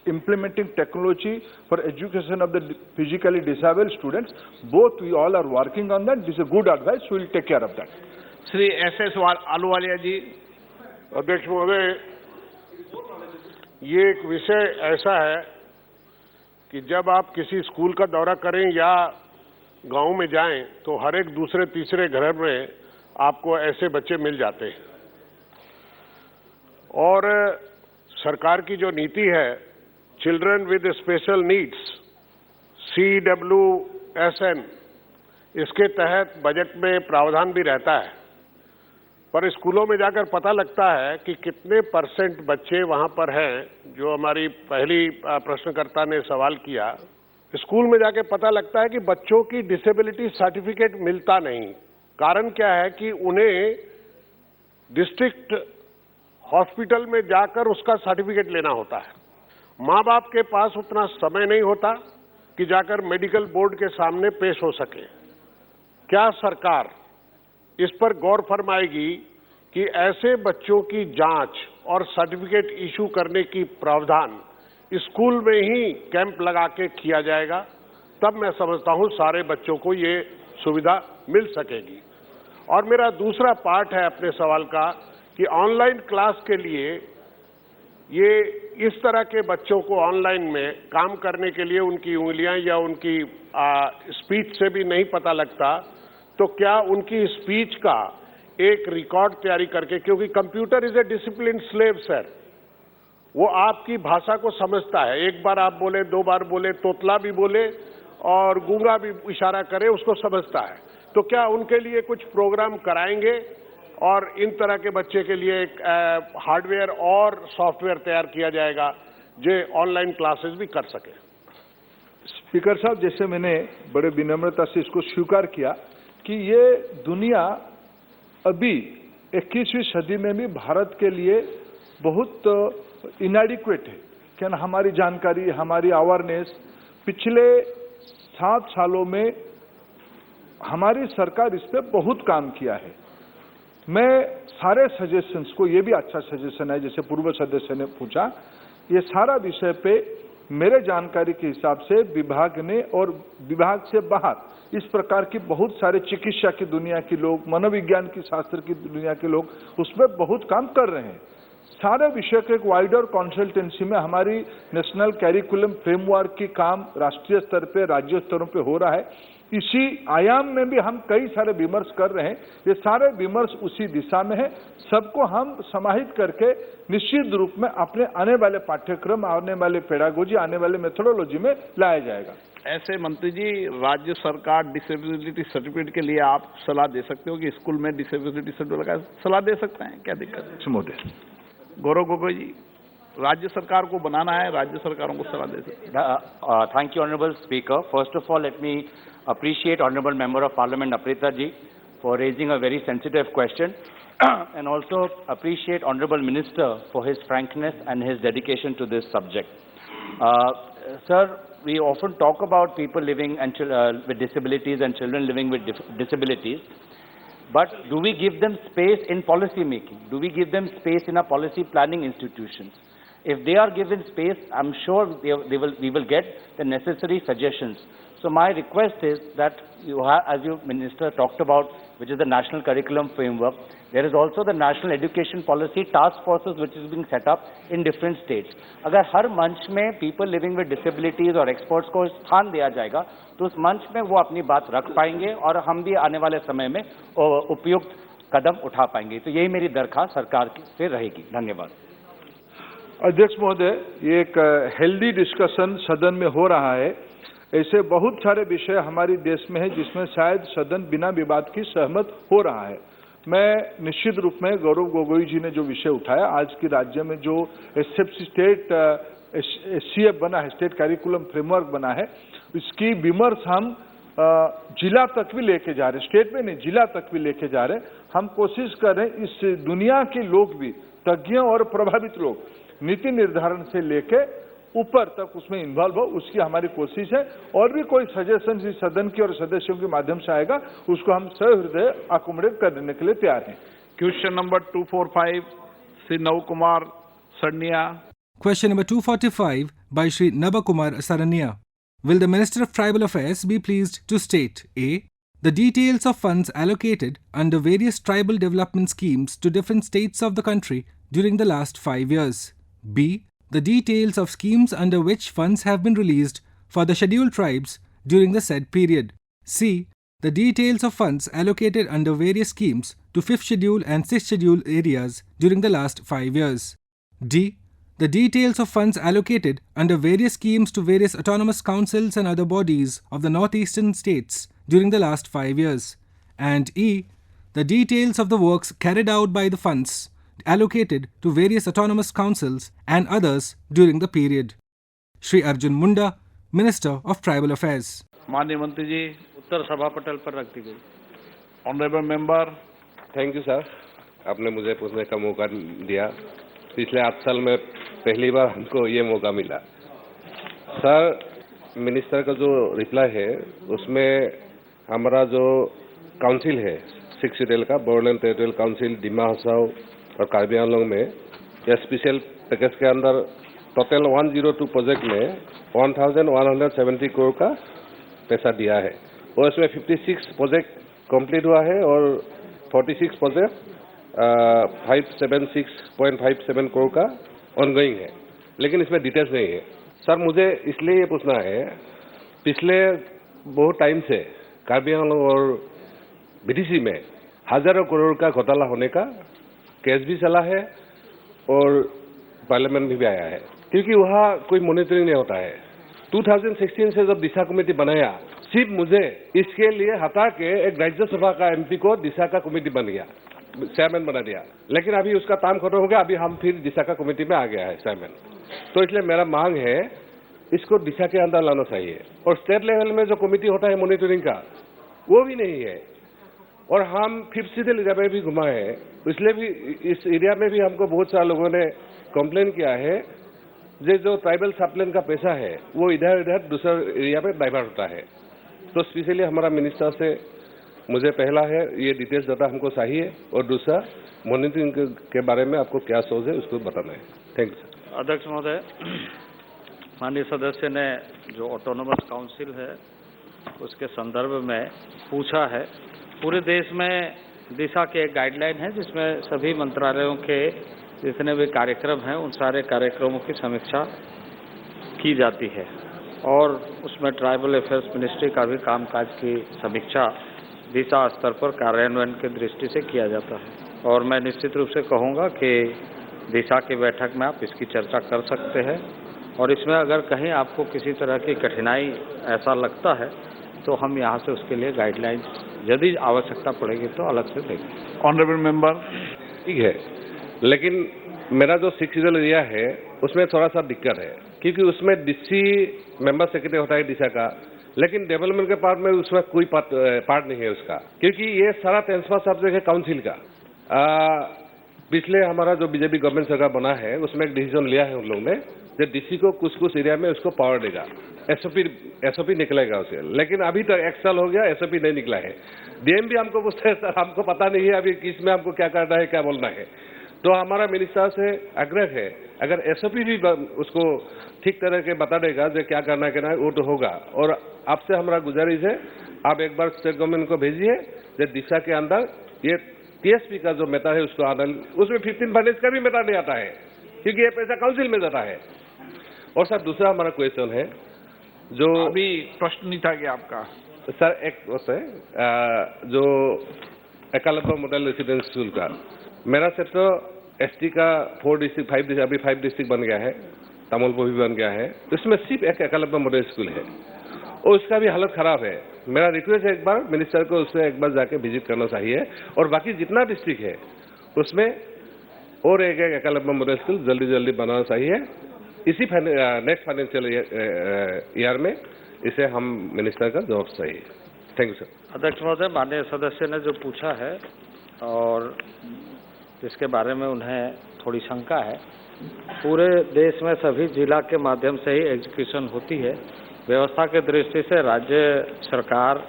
implementing technology for education of the physically disabled students. Both we all are working on that. This is a good advice. We will take care of that. Shri SS Ahluwalia जी. अध्यक्ष महोदय, ये एक विषय ऐसा है कि जब आप किसी स्कूल का दौरा करें या गांव में जाएं तो हर एक दूसरे तीसरे घर में आपको ऐसे बच्चे मिल जाते हैं. और सरकार की जो नीति है children with special needs CWSN, इसके तहत बजट में प्रावधान भी रहता है, पर स्कूलों में जाकर पता लगता है कि कितने % बच्चे वहां पर हैं, जो हमारी पहली प्रश्नकर्ता ने सवाल किया। स्कूल में जाकर पता लगता है कि बच्चों की डिसेबिलिटी सर्टिफिकेट मिलता नहीं। कारण क्या है कि उन्हें डिस्ट्रिक्ट हॉस्पिटल में जाकर उसका सर्टिफिकेट लेना होता है। माँ बाप के पास उतना समय नहीं होता कि जाकर मेडिकल बोर्ड के सामने पेश हो सके। क्या सरकार इस पर गौर फरमाएगी कि ऐसे बच्चों की जांच और सर्टिफिकेट इशू करने की प्रावधान स्कूल में ही कैंप लगा के किया जाएगा? तब मैं समझता हूं सारे बच्चों को ये सुविधा मिल सकेगी। और मेरा दूसरा पार्ट है अपने सवाल का कि ऑनलाइन क्लास के लिए ये इस तरह के बच्चों को ऑनलाइन में काम करने के लिए उनकी उंगलियां या उनकी स्पीच से भी नहीं पता लगता, तो क्या उनकी स्पीच का एक रिकॉर्ड तैयारी करके, क्योंकि computer is a discipline slave sir, वो आपकी भाषा को समझता है। एक बार आप बोले, 2 बार बोले, तोतला भी बोले और गूंगा भी इशारा करे, उसको समझता है। तो क्या उनके लिए कुछ प्रोग्राम कराएंगे और इन तरह के बच्चे के लिए एक हार्डवेयर और सॉफ्टवेयर तैयार किया जाएगा जो ऑनलाइन क्लासेस भी कर सके? स्पीकर साहब, जैसे मैंने बड़े विनम्रता से इसको स्वीकार किया कि ये दुनिया अभी 21वीं सदी में भी भारत के लिए बहुत इनएडिक्वेट है। क्या ना, हमारी जानकारी, हमारी अवेयरनेस, पिछले 7 सालों में हमारी सरकार इस पे बहुत काम किया है। मैं सारे सजेशंस को, ये भी अच्छा सजेशन है जैसे पूर्व सदस्य ने पूछा, ये सारा विषय पे मेरे जानकारी के हिसाब से विभाग ने और विभाग से बाहर इस प्रकार की बहुत सारे चिकित्सा की दुनिया के लोग, मनोविज्ञान की शास्त्र की दुनिया के लोग उसमें बहुत काम कर रहे हैं। सारे विषय के एक वाइडर कंसल्टेंसी में हमारी नेशनल कैरिकुलम फ्रेमवर्क की काम राष्ट्रीय स्तर पे, राज्य स्तरों पे हो रहा है। इसी आयाम में भी हम कई सारे विमर्श कर रहे हैं। ये सारे विमर्श उसी दिशा में है। सबको हम समाहित करके निश्चित रूप में अपने आने वाले पाठ्यक्रम, आने वाले पेडागोजी, आने वाले मेथोडोलॉजी में लाया जाएगा। ऐसे मंत्री जी, राज्य सरकार डिसेबिलिटी सर्टिफिकेट के लिए आप सलाह दे सकते हो कि स्कूल में डिसेबिलिटी सर्टिफिकेट का सलाह दे सकते हैं? क्या दिक्कत है? मोदी गौरव गोगोई जी, राज्य सरकार को बनाना है, राज्य सरकारों को सलाह दे सकते हैं। Thank you, Honorable Speaker. First of all, let me appreciate Honorable Member of Parliament Aprita ji for raising a very sensitive question and also appreciate Honorable Minister for his frankness and his dedication to this subject. Sir, we often talk about people living and with disabilities and children living with disabilities, but do we give them space in policy making? Do we give them space in our policy planning institutions? If they are given space, I'm sure we will get the necessary suggestions. So my request is that you have, as you Minister talked about, which is the National Curriculum Framework, there is also the National Education Policy Task Forces which is being set up in different states. अगर हर मंच में people living with disabilities और experts को स्थान दिया जाएगा, तो उस मंच में वो अपनी बात रख पाएंगे और हम भी आने वाले समय में उपयुक्त कदम उठा पाएंगे। तो यही मेरी दरख्वास्त सरकार से रहेगी। धन्यवाद। अध्यक्ष महोदय, ये एक हेल्दी डिस्कशन सदन में हो रहा है। ऐसे बहुत सारे विषय हमारे देश में है जिसमें शायद सदन बिना विवाद की सहमत हो रहा है। मैं निश्चित रूप में गौरव गोगोई जी ने जो विषय उठाया, आज की राज्य में जो स्टेट SCF बना है, स्टेट कैरिकुलम फ्रेमवर्क बना है, इसकी विमर्श हम जिला तक भी लेके जा रहे हैं। स्टेट में नहीं, जिला तक भी लेके जा रहे हैं। हम कोशिश कर रहे हैं इस दुनिया के लोग भी, तज्ञ और प्रभावित लोग, नीति निर्धारण से लेके ऊपर तक उसमें इन्वॉल्व हो, उसकी हमारी कोशिश है। और भी कोई सजेशन इस सदन की और सदस्यों के माध्यम से आएगा, उसको हम सहृदय अकोमोडेट करने के लिए तैयार हैं। क्वेश्चन नंबर 245 श्री नव Kumar Sarania. Question number 245 by Shri Navakumar Saranya. Will the Minister of Tribal Affairs be pleased to state A. The details of funds allocated under various tribal development schemes to different states of the country during the last 5 years. B. The details of schemes under which funds have been released for the scheduled tribes during the said period. C. the details of funds allocated under various schemes to 5th schedule and 6th schedule areas during the last 5 years. D. The details of funds allocated under various schemes to various autonomous councils and other bodies of the northeastern states during the last 5 years. And E. The details of the works carried out by the funds allocated to various autonomous councils and others during the period. Shri Arjun Munda, Minister of Tribal Affairs. माननीय मंत्री जी, उत्तर सभा पटल पर रख दी गई। Honourable member. Thank you sir, आपने मुझे पूछने का मौका दिया। पिछले 8 साल में पहली बार हमको ये मौका मिला। सर, मिनिस्टर का जो रिप्लाई है उसमें हमारा जो काउंसिल है 6 शेड्यूल का, बोडोलैंड टेरिटोरियल काउंसिल, डिमा हसाओ और कार्बी आंगलोंग में यह स्पेशल पैकेज के अंदर टोटल 102 प्रोजेक्ट में 1170 करोड़ का पैसा दिया है और इसमें 56 प्रोजेक्ट कंप्लीट हुआ है और 46 प्रोजेक्ट 576.57 करोड़ का ऑनगोइंग है, लेकिन इसमें डिटेल्स नहीं है। सर, मुझे इसलिए ये पूछना है, पिछले बहुत टाइम से कार्बी आंगलोंग और बीडीसी में हजारों करोड़ का घोटाला होने का केस भी चला है और पार्लियामेंट में भी आया है, क्योंकि वहाँ कोई मॉनिटरिंग नहीं होता है। 2016 से जब दिशा कमेटी बनाया, सिर्फ मुझे इसके लिए हटा के एक राज्यसभा का एमपी को दिशा का कमेटी बन गया, चेयरमैन बना दिया, लेकिन अभी उसका काम खत्म हो गया, अभी हम फिर दिशा का कमेटी में आ गया है चेयरमैन। तो इसलिए मेरा मांग है, इसको दिशा के अंदर लाना चाहिए। और स्टेट लेवल में जो कमेटी होता है मॉनिटरिंग का, वो भी नहीं है। और हम 5th शेड्यूल एरिया में भी घुमा है, इसलिए भी इस एरिया में भी हमको बहुत सारे लोगों ने कंप्लेन किया है, जो ट्राइबल सबप्लान का पैसा है वो इधर इधर दूसरे एरिया में डाइवर्ट होता है। तो स्पेशली हमारा मिनिस्टर से मुझे पहला है ये डिटेल्स डाटा हमको चाहिए और दूसरा मॉनिटरिंग के बारे में आपको क्या सोच है उसको बताना है। Thank you sir. अध्यक्ष महोदय, माननीय सदस्य ने जो ऑटोनोमस काउंसिल है उसके संदर्भ में पूछा है। पूरे देश में दिशा के एक गाइडलाइन है जिसमें सभी मंत्रालयों के जितने भी कार्यक्रम हैं उन सारे कार्यक्रमों की समीक्षा की जाती है और उसमें ट्राइबल अफेयर्स मिनिस्ट्री का भी कामकाज की समीक्षा दिशा स्तर पर कार्यान्वयन की दृष्टि से किया जाता है। और मैं निश्चित रूप से कहूँगा कि दिशा की बैठक में आप इसकी चर्चा कर सकते हैं और इसमें अगर कहीं आपको किसी तरह की कठिनाई ऐसा लगता है तो हम यहाँ से उसके लिए गाइडलाइंस यदि आवश्यकता पड़ेगी तो अलग से देंगे। Honourable member. ठीक है, लेकिन मेरा जो 6 शेड्यूल एरिया है उसमें थोड़ा सा दिक्कत है, क्योंकि उसमें डीसी मेंबर सेक्रेटरी होता है दिशा का, लेकिन डेवलपमेंट के पार्ट में उसमें कोई पार्ट नहीं है उसका, क्योंकि ये सारा ट्रांसफर सब्जेक्ट है काउंसिल का। पिछले हमारा जो बीजेपी गवर्नमेंट सरकार बना है उसमें एक डिसीजन लिया है उन लोगों ने, जो डीसी को कुछ कुछ एरिया में उसको पावर देगा, एसओपी निकलेगा उसे, लेकिन अभी तक 1 साल हो गया एसओपी नहीं निकला है। डीएम भी हमको पूछते हैं, सर हमको पता नहीं है अभी किस में हमको क्या करना है, क्या बोलना है। तो हमारा मिनिस्टर से आग्रह है, अगर एसओपी भी उसको ठीक तरह के बता देगा जो क्या करना है वो तो होगा। और आपसे हमारा गुजारिश है, आप एक बार स्टेट गवर्नमेंट को भेजिए जो दिशा के अंदर ये टीएसपी का जो मैटर है उसको आना, उसमें 15 फाइनेंस का भी मैटर नहीं आता है, क्योंकि ये पैसा काउंसिल में जाता है। और सर दूसरा हमारा क्वेश्चन है, जो अभी प्रश्न नहीं था कि आपका सर एक है जो एकलव्य मॉडल रेसिडेंस स्कूल का, मेरा क्षेत्र एसटी का 4 डिस्ट्रिक्ट 5 डिस्ट्रिक्ट अभी 5 डिस्ट्रिक्ट बन गया है, तमुलपुर भी बन गया है, उसमें सिर्फ एक एकलव्य मॉडल स्कूल है और उसका भी हालत खराब है। मेरा रिक्वेस्ट है एक बार मिनिस्टर को उससे एक बार जाके विजिट करना चाहिए और बाकी जितना डिस्ट्रिक्ट है उसमें और एक एकलव्य मॉडल स्कूल जल्दी जल्दी बनाना चाहिए। इसी नेक्स्ट फाइनेंशियल ईयर में इसे हम मिनिस्टर का जवाब चाहिए। Thank you sir. अध्यक्ष महोदय, माननीय सदस्य ने जो पूछा है और जिसके बारे में उन्हें थोड़ी शंका है, पूरे देश में सभी जिला के माध्यम से ही एजुकेशन होती है। व्यवस्था के दृष्टि से राज्य सरकार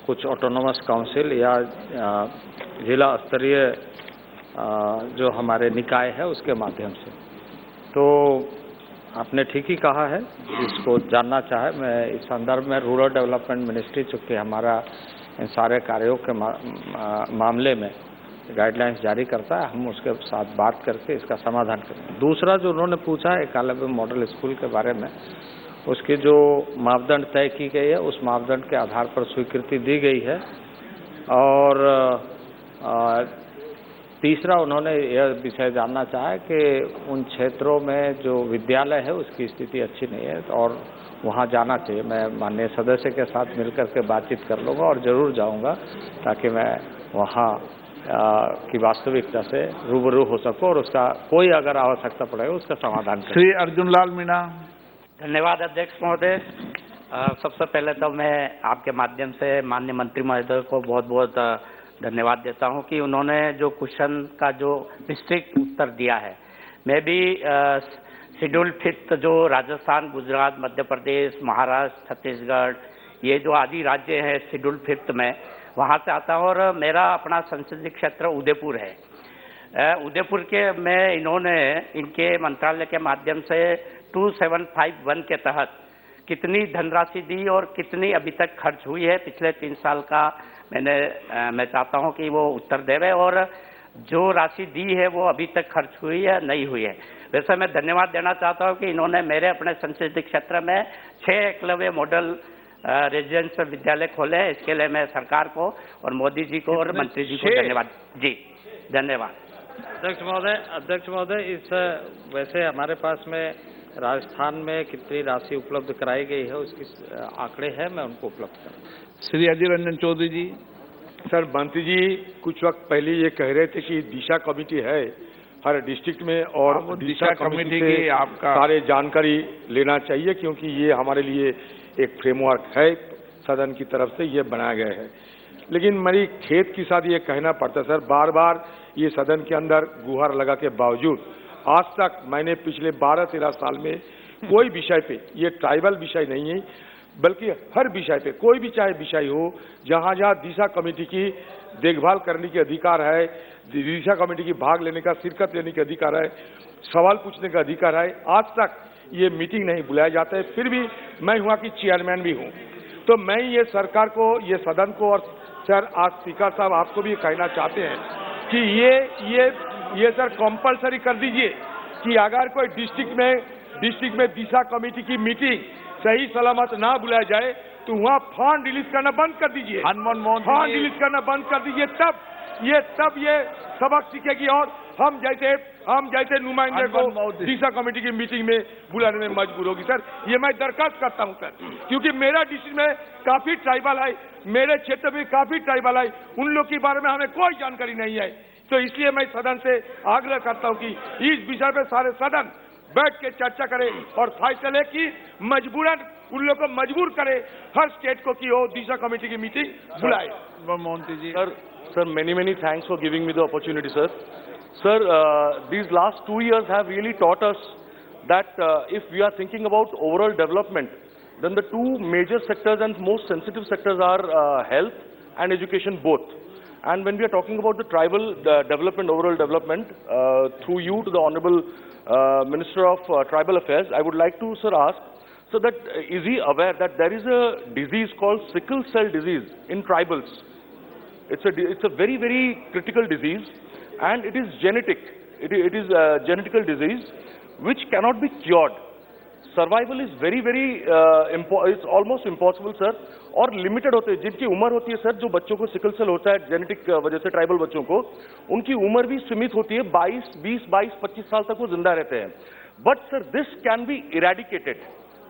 कुछ ऑटोनोमस काउंसिल या जिला स्तरीय जो हमारे निकाय है उसके माध्यम से, तो आपने ठीक ही कहा है। इसको जानना चाहे, मैं इस संदर्भ में रूरल डेवलपमेंट मिनिस्ट्री चूँकि हमारा इन सारे कार्यों के मामले में गाइडलाइंस जारी करता है, हम उसके साथ बात करके इसका समाधान करेंगे। दूसरा जो उन्होंने पूछा है एकलव्य मॉडल स्कूल के बारे में, उसकी जो मापदंड तय की गई है उस मापदंड के आधार पर स्वीकृति दी गई है। और तीसरा उन्होंने यह विषय जानना चाहा कि उन क्षेत्रों में जो विद्यालय है उसकी स्थिति अच्छी नहीं है और वहाँ जाना चाहिए। मैं माननीय सदस्य के साथ मिलकर के बातचीत कर लूँगा और ज़रूर जाऊँगा ताकि मैं वहाँ की वास्तविकता से रूबरू हो सकूँ और उसका कोई अगर आवश्यकता पड़े उसका समाधान करें। श्री अर्जुन लाल मीणा। धन्यवाद अध्यक्ष महोदय। सबसे पहले तो मैं आपके माध्यम से माननीय मंत्री महोदय को बहुत बहुत धन्यवाद देता हूं कि उन्होंने जो क्वेश्चन का जो विस्तृत उत्तर दिया है। मैं भी शेड्यूल 5 जो राजस्थान, गुजरात, मध्य प्रदेश, महाराष्ट्र, छत्तीसगढ़ ये जो आदि राज्य हैं शेड्यूल 5 में, वहाँ से आता हूँ और मेरा अपना संसदीय क्षेत्र उदयपुर है। उदयपुर के में इन्होंने इनके मंत्रालय के माध्यम से 2751 के तहत कितनी धनराशि दी और कितनी अभी तक खर्च हुई है पिछले 3 साल का मैं चाहता हूं कि वो उत्तर देवे और जो राशि दी है वो अभी तक खर्च हुई है नहीं हुई है। वैसे मैं धन्यवाद देना चाहता हूं कि इन्होंने मेरे अपने संसदीय क्षेत्र में 6 एकलव्य मॉडल रेजिडेंशियल विद्यालय खोले हैं। इसके लिए मैं सरकार को और मोदी जी को और मंत्री जी को धन्यवाद जी धन्यवाद। अध्यक्ष महोदय, इस वैसे हमारे पास में राजस्थान में कितनी राशि उपलब्ध कराई गई है उसकी आंकड़े हैं, मैं उनको उपलब्ध करूँ। श्री अजय रंजन चौधरी जी। सर, मंत्री जी कुछ वक्त पहले ये कह रहे थे कि दिशा कमेटी है हर डिस्ट्रिक्ट में और दिशा कमेटी की आपका सारे जानकारी लेना चाहिए क्योंकि ये हमारे लिए एक फ्रेमवर्क है सदन की तरफ से ये बनाया गया है। लेकिन मेरी खेत के साथ ये कहना पड़ता है सर, बार बार ये सदन के अंदर गुहार लगा के बावजूद आज तक मैंने पिछले 12-13 साल में कोई विषय पे, ये ट्राइबल विषय नहीं है बल्कि हर विषय पे कोई भी चाहे विषय हो जहाँ जहाँ दिशा कमेटी की देखभाल करने के अधिकार है, दिशा कमेटी की भाग लेने का, शिरकत लेने के अधिकार है, सवाल पूछने का अधिकार है, आज तक ये मीटिंग नहीं बुलाया जाता है। फिर भी मैं वहाँ की चेयरमैन भी हूँ। तो मैं ये सरकार को, ये सदन को और सर आज स्पीकर साहब आपको भी कहना चाहते हैं कि ये सर कंपलसरी कर दीजिए कि अगर कोई डिस्ट्रिक्ट में दिशा कमेटी की मीटिंग सही सलामत ना बुलाया जाए तो वहाँ फंड रिलीज करना बंद कर दीजिए, फंड रिलीज करना बंद कर दीजिए। तब ये सबक सीखेगी और हम जैसे नुमाइंदे को दिशा कमेटी की मीटिंग में बुलाने में मजबूर होगी। सर, ये मैं दरखास्त करता हूँ सर, क्योंकि मेरा डिस्ट्रिक्ट में काफी ट्राइबल है, मेरे क्षेत्र में काफी ट्राइबल है, उन लोग के बारे में हमें कोई जानकारी नहीं है। तो इसलिए मैं सदन से आग्रह करता हूँ कि इस विषय पर सारे सदन बैठ के चर्चा करें और फैसले की मजबूरन उन लोग को मजबूर करे हर स्टेट को कि वो दिशा कमेटी की मीटिंग बुलाए। मोहंती जी। Sir, many thanks for giving me the opportunity, sir. Sir, these last 2 years have really taught us that if we are thinking about overall development, then the 2 major sectors and most sensitive sectors are health and education both. And when we are talking about the tribal development, overall development, through you to the Honorable Minister of Tribal Affairs, I would like to, sir, ask, so that is he aware that there is a disease called sickle cell disease in tribals? It's a very critical disease, and it is genetic. It is a genetical disease which cannot be cured. Survival is it's almost impossible, sir. और limited होते हैं जिनकी उम्र होती है sir, जो बच्चों को सिकल सेल होता है जेनेटिक वजह से, ट्राइबल बच्चों को, उनकी उम्र भी सीमित होती है, 22-25 साल तक वो जिंदा रहते हैं. But sir, this can be eradicated.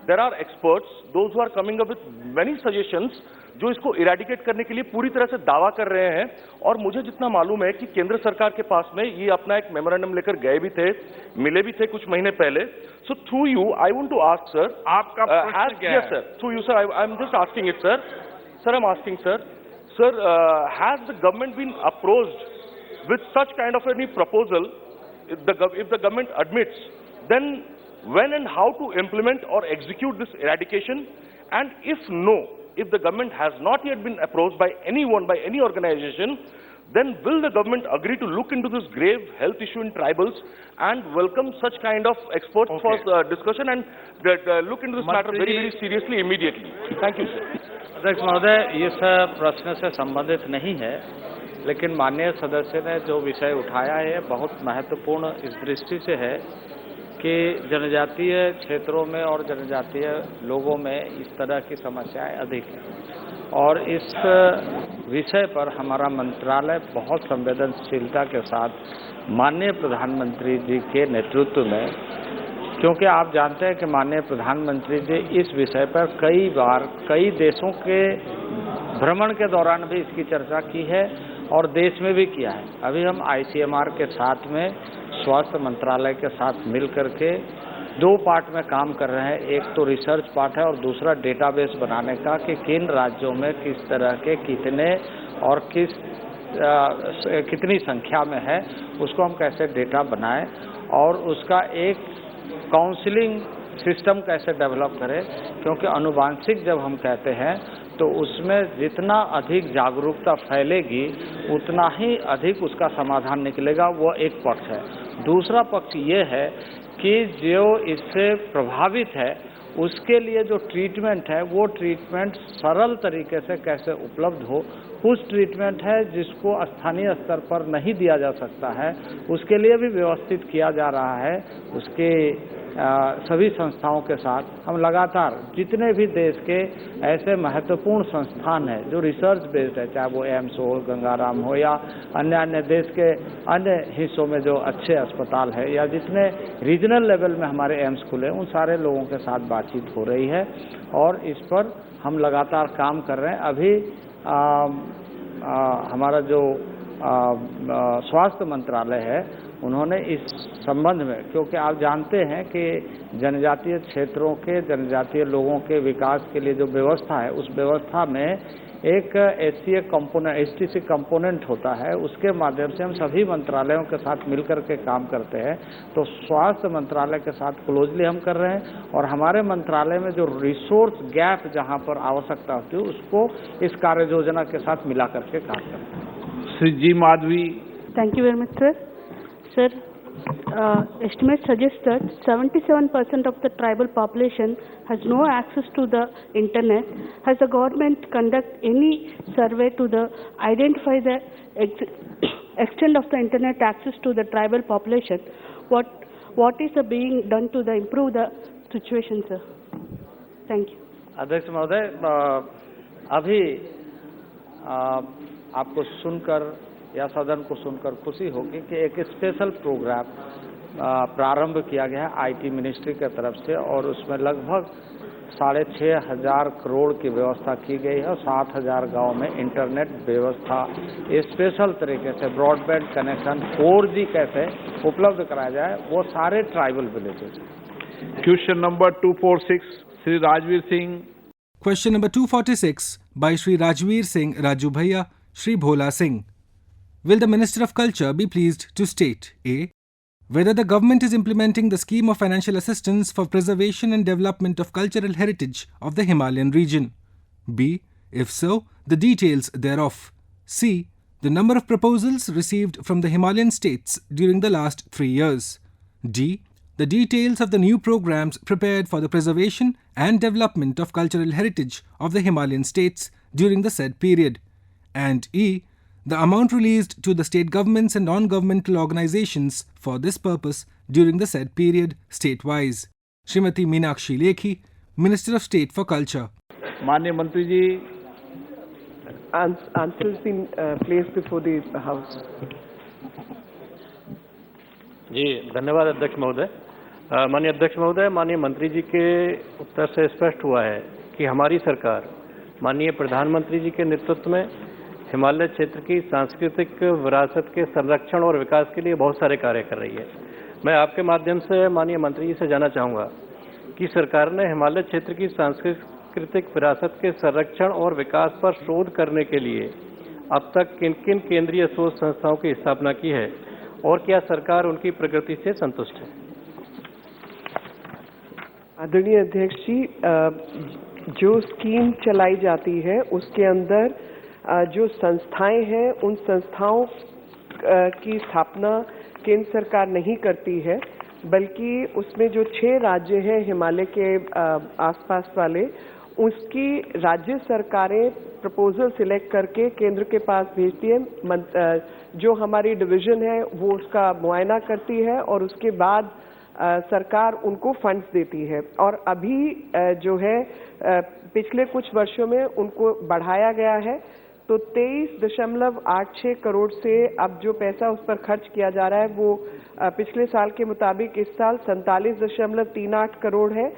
There are experts, those who are coming up with many suggestions, जो इसको इरेडिकेट करने के लिए पूरी तरह से दावा कर रहे हैं. और मुझे जितना मालूम है कि केंद्र सरकार के पास में ये अपना एक मेमोरेंडम लेकर गए भी थे, मिले भी थे कुछ महीने पहले. So through you I want to ask sir, आपका प्रश्न क्या है? Sir, through you sir, I am just asking it sir. Sir, I am asking sir, has the government been approached with such kind of any proposal? If the government admits, then when and how to implement or execute this eradication? And if no, if the government has not yet been approached by anyone, by any organization, then will the government agree to look into this grave health issue in tribals and welcome such kind of experts for discussion and look into this matter very seriously immediately? Thank you, sir. अध्यक्ष महोदय, इस प्रश्न से संबंधित नहीं है, लेकिन माननीय सदस्य ने जो विषय उठाया है बहुत महत्वपूर्ण इस दृष्टि से है कि जनजातीय क्षेत्रों में और जनजातीय लोगों में इस तरह की समस्याएं अधिक हैं और इस विषय पर हमारा मंत्रालय बहुत संवेदनशीलता के साथ माननीय प्रधानमंत्री जी के नेतृत्व में, क्योंकि आप जानते हैं कि माननीय प्रधानमंत्री जी इस विषय पर कई बार कई देशों के भ्रमण के दौरान भी इसकी चर्चा की है और देश में भी किया है। अभी हम ICMR के साथ में स्वास्थ्य मंत्रालय के साथ मिल करके 2 पार्ट में काम कर रहे हैं। एक तो रिसर्च पार्ट है और दूसरा डेटाबेस बनाने का कि किन राज्यों में किस तरह के कितने और कितनी संख्या में है, उसको हम कैसे डेटा बनाएं और उसका एक काउंसलिंग सिस्टम कैसे डेवलप करें, क्योंकि अनुवांशिक जब हम कहते हैं तो उसमें जितना अधिक जागरूकता फैलेगी उतना ही अधिक उसका समाधान निकलेगा। वो एक पक्ष है। दूसरा पक्ष ये है कि जो इससे प्रभावित है उसके लिए जो ट्रीटमेंट है वो ट्रीटमेंट सरल तरीके से कैसे उपलब्ध हो। कुछ ट्रीटमेंट है जिसको स्थानीय स्तर पर नहीं दिया जा सकता है, उसके लिए भी व्यवस्थित किया जा रहा है। उसके सभी संस्थाओं के साथ हम लगातार जितने भी देश के ऐसे महत्वपूर्ण संस्थान हैं जो रिसर्च बेस्ड है, चाहे वो एम्स हो, गंगाराम हो या अन्य देश के अन्य हिस्सों में जो अच्छे अस्पताल है या जितने रीजनल लेवल में हमारे एम्स खुले, उन सारे लोगों के साथ बातचीत हो रही है और इस पर हम लगातार काम कर रहे हैं। अभी हमारा जो स्वास्थ्य मंत्रालय है उन्होंने इस संबंध में, क्योंकि आप जानते हैं कि जनजातीय क्षेत्रों के जनजातीय लोगों के विकास के लिए जो व्यवस्था है उस व्यवस्था में एक STC कंपोनेंट होता है। उसके माध्यम से हम सभी मंत्रालयों के साथ मिलकर के काम करते हैं। तो स्वास्थ्य मंत्रालय के साथ क्लोजली हम कर रहे हैं और हमारे मंत्रालय में जो रिसोर्स गैप जहां पर आवश्यकता होती है उसको इस कार्य योजना के साथ मिला करके काम करते हैं। श्री जी Madhavi. Thank you very much, sir. Sir, estimates suggest that 77% of the tribal population has no access to the internet. Has the government conduct any survey to identify the extent of the internet access to the tribal population? What is being done to improve the situation, sir? Thank you. अध्यक्ष महोदय, अभी आपको सुनकर या सदन को सुनकर खुशी होगी कि एक स्पेशल प्रोग्राम प्रारंभ किया गया है IT मिनिस्ट्री की तरफ से और उसमें लगभग 6,500 करोड़ की व्यवस्था की गई है और 7,000 गांव में इंटरनेट व्यवस्था स्पेशल तरीके से ब्रॉडबैंड कनेक्शन 4G कैसे उपलब्ध कराया जाए वो सारे tribal villages. Question number 246 Shri Rajveer Singh. Question number 246 by Shri Rajveer Singh Raju Bhaiya, Shri Bhola Singh. Will the Minister of Culture be pleased to state A. Whether the government is implementing the scheme of financial assistance for preservation and development of cultural heritage of the Himalayan region? B. If so, the details thereof. C. The number of proposals received from the Himalayan states during the last 3 years. D. The details of the new programs prepared for the preservation and development of cultural heritage of the Himalayan states during the said period. And E. The amount released to the state governments and non-governmental organizations for this purpose during the said period state-wise. Srimati Meenakshi Lekhi, Minister of State for Culture. माननीय मंत्री जी, answers been placed before the House. जी धन्यवाद अध्यक्ष महोदय। माननीय अध्यक्ष महोदय, माननीय मंत्री जी के उत्तर से स्पष्ट हुआ है कि हमारी सरकार माननीय प्रधानमंत्री जी के नेतृत्व में हिमालय क्षेत्र की सांस्कृतिक विरासत के संरक्षण और विकास के लिए बहुत सारे कार्य कर रही है। मैं आपके माध्यम से माननीय मंत्री जी से जानना चाहूँगा कि सरकार ने हिमालय क्षेत्र की सांस्कृतिक विरासत के संरक्षण और विकास पर शोध करने के लिए अब तक किन किन केंद्रीय शोध संस्थाओं की स्थापना की है और क्या सरकार उनकी प्रगति से संतुष्ट है? आदरणीय अध्यक्ष जी, जो स्कीम चलाई जाती है उसके अंदर जो संस्थाएं हैं उन संस्थाओं की स्थापना केंद्र सरकार नहीं करती है, बल्कि उसमें जो 6 राज्य हैं हिमालय के आसपास वाले, उसकी राज्य सरकारें प्रपोजल सिलेक्ट करके केंद्र के पास भेजती है। जो हमारी डिवीजन है वो उसका मुआयना करती है और उसके बाद सरकार उनको फंड्स देती है और अभी जो है पिछले कुछ वर्षों में उनको बढ़ाया गया है। तो 23.86 करोड़ से अब जो पैसा उस पर खर्च किया जा रहा है वो पिछले साल के मुताबिक इस साल 47.38 करोड़ है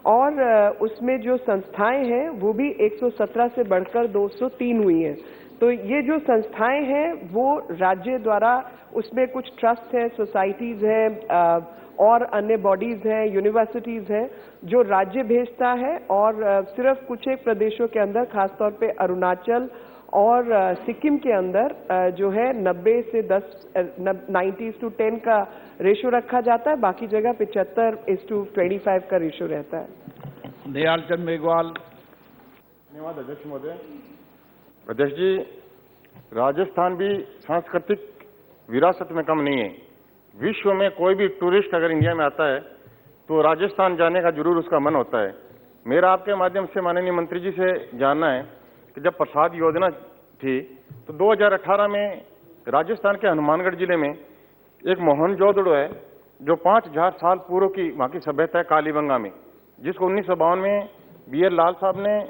और उसमें जो संस्थाएं हैं वो भी 117 से बढ़कर 203 हुई हैं। तो ये जो संस्थाएं हैं वो राज्य द्वारा, उसमें कुछ ट्रस्ट हैं, सोसाइटीज हैं और अन्य बॉडीज हैं, यूनिवर्सिटीज हैं जो राज्य भेजता है और सिर्फ कुछ एक प्रदेशों के अंदर, खासतौर पे अरुणाचल और सिक्किम के अंदर जो है 90:10 का रेशो रखा जाता है, बाकी जगह 75:25 का रेशो रहता है। दयाल चंद मेघवाल। धन्यवाद अध्यक्ष महोदय। अध्यक्ष जी, राजस्थान भी सांस्कृतिक विरासत में कम नहीं है। विश्व में कोई भी टूरिस्ट अगर इंडिया में आता है तो राजस्थान जाने का जरूर उसका मन होता है। मेरा आपके माध्यम से माननीय मंत्री जी से जानना है कि जब प्रसाद योजना थी तो 2018 में राजस्थान के हनुमानगढ़ जिले में एक मोहनजोदड़ो है जो 5000 साल पूर्व की वहाँ की सभ्यता है कालीबंगा में, जिसको 1952 में BR लाल साहब ने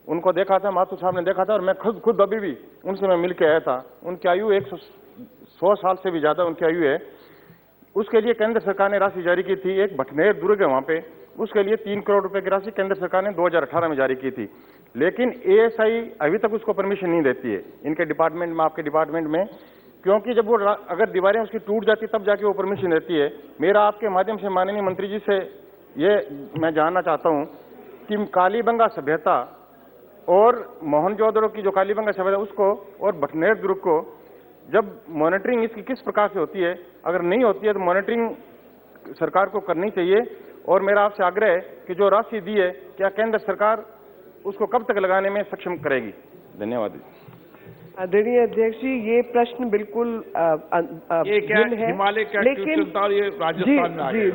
उनको देखा था, माथुर साहब ने देखा था और मैं खुद अभी भी उनसे मैं मिल के आया था। उनकी आयु 100 साल से भी ज़्यादा उनकी आयु है। उसके लिए केंद्र सरकार ने राशि जारी की थी। एक भटनेर दुर्ग है वहाँ पे, उसके लिए 3 करोड़ रुपए की राशि केंद्र सरकार ने 2018 में जारी की थी, लेकिन ASI अभी तक उसको परमिशन नहीं देती है इनके डिपार्टमेंट में, आपके डिपार्टमेंट में, क्योंकि जब वो अगर दीवारें उसकी टूट जाती तब जाके वो परमिशन देती है। मेरा आपके माध्यम से माननीय मंत्री जी से ये मैं जानना चाहता हूँ कि कालीबंगा सभ्यता और मोहनजोदड़ो की जो कालीबंगा सभ्यता उसको और भटनेर दुर्ग को जब मॉनिटरिंग इसकी किस प्रकार से होती है, अगर नहीं होती है तो मॉनिटरिंग सरकार को करनी चाहिए। और मेरा आपसे आग्रह है कि जो राशि दी है क्या केंद्र सरकार उसको कब तक लगाने में सक्षम करेगी। धन्यवाद। आदरणीय अध्यक्ष जी, ये प्रश्न बिल्कुल ये क्या हिमालय का चलता ये राजस्थान में आ गया।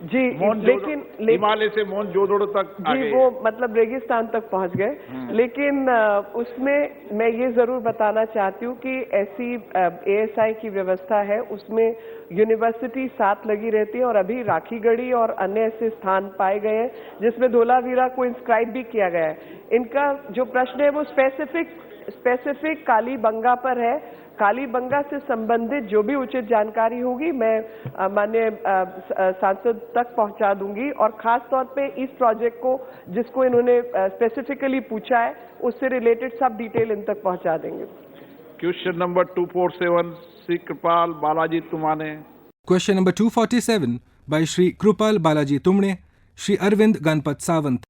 जी, लेकिन हिमालय से मोहनजोदड़ो तक जी वो मतलब रेगिस्तान तक पहुंच गए। लेकिन उसमें मैं ये जरूर बताना चाहती हूँ कि ऐसी ASI की व्यवस्था है, उसमें यूनिवर्सिटी साथ लगी रहती है और अभी राखीगढ़ी और अन्य ऐसे स्थान पाए गए हैं जिसमें धोलावीरा को इंस्क्राइब भी किया गया है। इनका जो प्रश्न है वो स्पेसिफिक कालीबंगा पर है। कालीबंगा से संबंधित जो भी उचित जानकारी होगी मैं माननीय सांसद तक पहुंचा दूंगी और खास तौर पे इस प्रोजेक्ट को जिसको इन्होंने स्पेसिफिकली पूछा है उससे रिलेटेड सब डिटेल इन तक पहुंचा देंगे। Question number 247 Shri Kripal Balaji Tumane. Question number 247 by Shri Krupal Balaji Tumne, Shri Arvind Ganpat Sawant.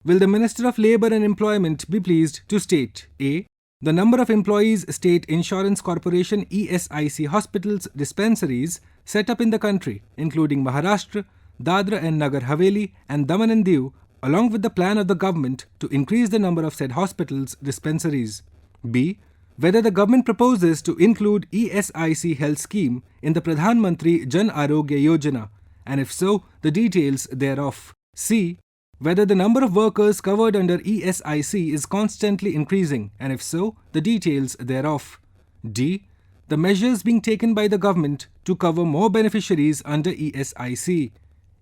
Will the Minister of Labour and Employment be pleased to state A. The number of employees State Insurance Corporation ESIC hospitals dispensaries set up in the country, including Maharashtra, Dadra and Nagar Haveli and Daman and Diu, along with the plan of the government to increase the number of said hospitals dispensaries. B. Whether the government proposes to include ESIC health scheme in the Pradhan Mantri Jan Arogya Yojana, and if so, the details thereof. C. Whether the number of workers covered under ESIC is constantly increasing, and if so, the details thereof. D. The measures being taken by the government to cover more beneficiaries under ESIC.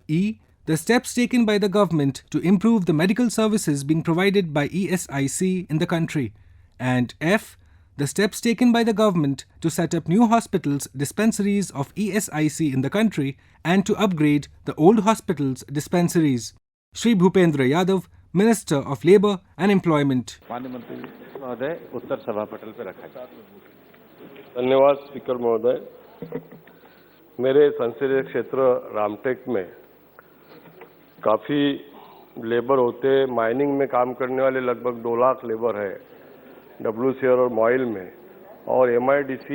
E. The steps taken by the government to improve the medical services being provided by ESIC in the country. And F. The steps taken by the government to set up new hospitals, dispensaries of ESIC in the country and to upgrade the old hospitals, dispensaries. Shri Bhupendra Yadav, Minister of Labour and Employment. माननीय मंत्री महोदय, उत्तर सभा पटल पर रखा जाए। धन्यवाद speaker महोदय। मेरे संसदीय क्षेत्र रामटेक में काफ़ी लेबर होते हैं। माइनिंग में काम करने वाले लगभग 2 लाख लेबर है WCL और मॉइल में, और MIDC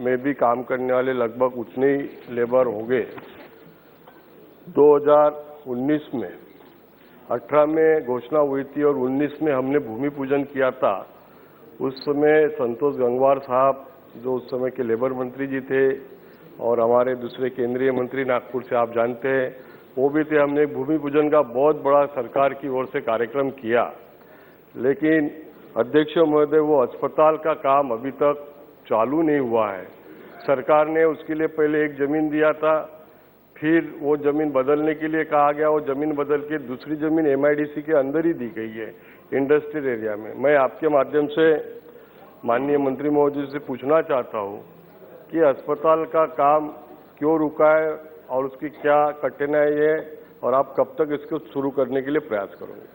में भी काम करने वाले लगभग उतने ही लेबर होंगे। 2019 में 18 में घोषणा हुई थी और 19 में हमने भूमि पूजन किया था। उस समय संतोष गंगवार साहब जो उस समय के लेबर मंत्री जी थे और हमारे दूसरे केंद्रीय मंत्री नागपुर से आप जानते हैं वो भी थे। हमने भूमि पूजन का बहुत बड़ा सरकार की ओर से कार्यक्रम किया, लेकिन अध्यक्ष महोदय वो अस्पताल का काम अभी तक चालू नहीं हुआ है। सरकार ने उसके लिए पहले एक जमीन दिया था, फिर वो जमीन बदलने के लिए कहा गया, वो जमीन बदल के दूसरी जमीन MIDC के अंदर ही दी गई है इंडस्ट्रियल एरिया में। मैं आपके माध्यम से माननीय मंत्री महोदय से पूछना चाहता हूँ कि अस्पताल का काम क्यों रुका है और उसकी क्या कठिनाई है और आप कब तक इसको शुरू करने के लिए प्रयास करोगे?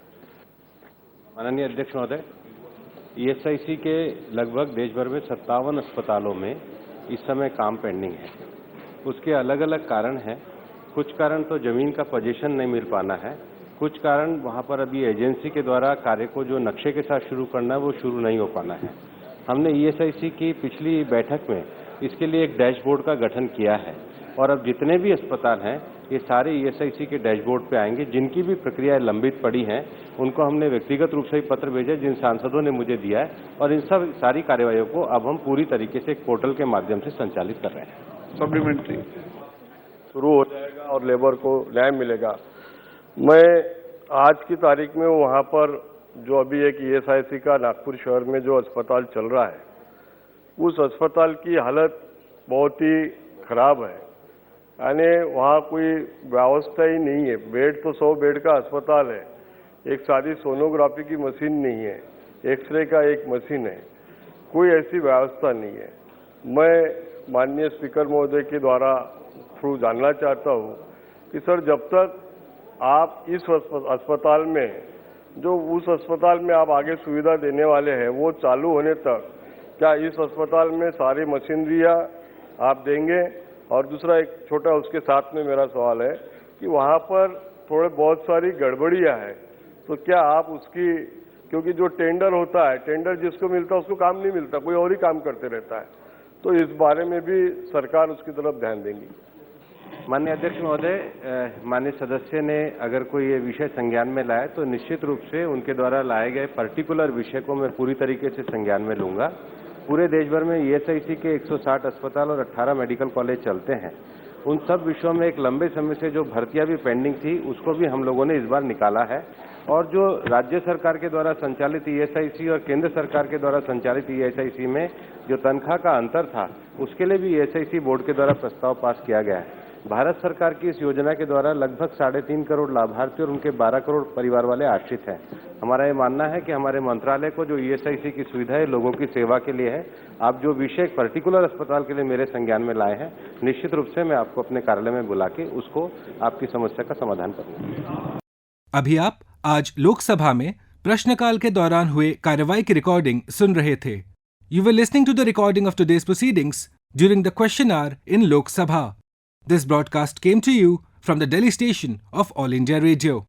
माननीय अध्यक्ष महोदय, ESIC के लगभग देश भर में 57 अस्पतालों में इस समय काम पेंडिंग है। उसके अलग अलग कारण हैं। कुछ कारण तो जमीन का पोजीशन नहीं मिल पाना है, कुछ कारण वहाँ पर अभी एजेंसी के द्वारा कार्य को जो नक्शे के साथ शुरू करना है वो शुरू नहीं हो पाना है। हमने ESIC की पिछली बैठक में इसके लिए एक डैशबोर्ड का गठन किया है और अब जितने भी अस्पताल हैं ये सारे ESIC के डैशबोर्ड पे आएंगे। जिनकी भी प्रक्रियाएं लंबित पड़ी हैं उनको हमने व्यक्तिगत रूप से ही पत्र भेजा जिन सांसदों ने मुझे दिया है और इन सब सारी कार्यवाहियों को अब हम पूरी तरीके से एक पोर्टल के माध्यम से संचालित कर रहे हैं। सप्लीमेंट्री शुरू हो जाएगा और लेबर को न्याय मिलेगा। मैं आज की तारीख में वहाँ पर जो अभी एक ESIC का नागपुर शहर में जो अस्पताल चल रहा है उस अस्पताल की हालत बहुत ही खराब है, यानी वहाँ कोई व्यवस्था ही नहीं है। बेड तो 100 बेड का अस्पताल है, एक सारी सोनोग्राफी की मशीन नहीं है, एक्सरे का एक मशीन है, कोई ऐसी व्यवस्था नहीं है। मैं माननीय स्पीकर महोदय के द्वारा थ्रू जानना चाहता हूँ कि सर जब तक आप इस अस्पताल में जो उस अस्पताल में आप आगे सुविधा देने वाले हैं वो चालू होने तक क्या इस अस्पताल में सारी मशीनरियाँ आप देंगे? और दूसरा एक छोटा उसके साथ में मेरा सवाल है कि वहाँ पर थोड़े बहुत सारी गड़बड़ियाँ हैं, तो क्या आप उसकी, क्योंकि जो टेंडर होता है, टेंडर जिसको मिलता है उसको काम नहीं मिलता, कोई और ही काम करते रहता है, तो इस बारे में भी सरकार उसकी तरफ ध्यान देंगी। माननीय अध्यक्ष महोदय, माननीय सदस्य ने अगर कोई ये विषय संज्ञान में लाए तो निश्चित रूप से उनके द्वारा लाए गए पर्टिकुलर विषय को मैं पूरी तरीके से संज्ञान में लूंगा। पूरे देश भर में ESIC के 160 अस्पताल और 18 मेडिकल कॉलेज चलते हैं। उन सब विषयों में एक लंबे समय से जो भर्तियां भी पेंडिंग थी उसको भी हम लोगों ने इस बार निकाला है और जो राज्य सरकार के द्वारा संचालित ESIC और केंद्र सरकार के द्वारा संचालित ESIC में जो तनख्वाह का अंतर था उसके लिए भी ESIC बोर्ड के द्वारा प्रस्ताव पास किया गया है। भारत सरकार की इस योजना के द्वारा लगभग 3.5 करोड़ लाभार्थी और उनके 12 करोड़ परिवार वाले आश्रित हैं। हमारा ये मानना है कि हमारे मंत्रालय को जो ESIC की सुविधा है लोगों की सेवा के लिए है। आप जो विषय पर्टिकुलर अस्पताल के लिए मेरे संज्ञान में लाए हैं निश्चित रूप से मैं आपको अपने कार्यालय में बुला के उसको आपकी समस्या का समाधान करूंगा। अभी आप आज लोकसभा में प्रश्नकाल के दौरान हुए कार्रवाई की रिकॉर्डिंग सुन रहे थे। You were listening to the recording of today's proceedings during the question hour in Lok Sabha. This broadcast came to you from the Delhi station of All India Radio.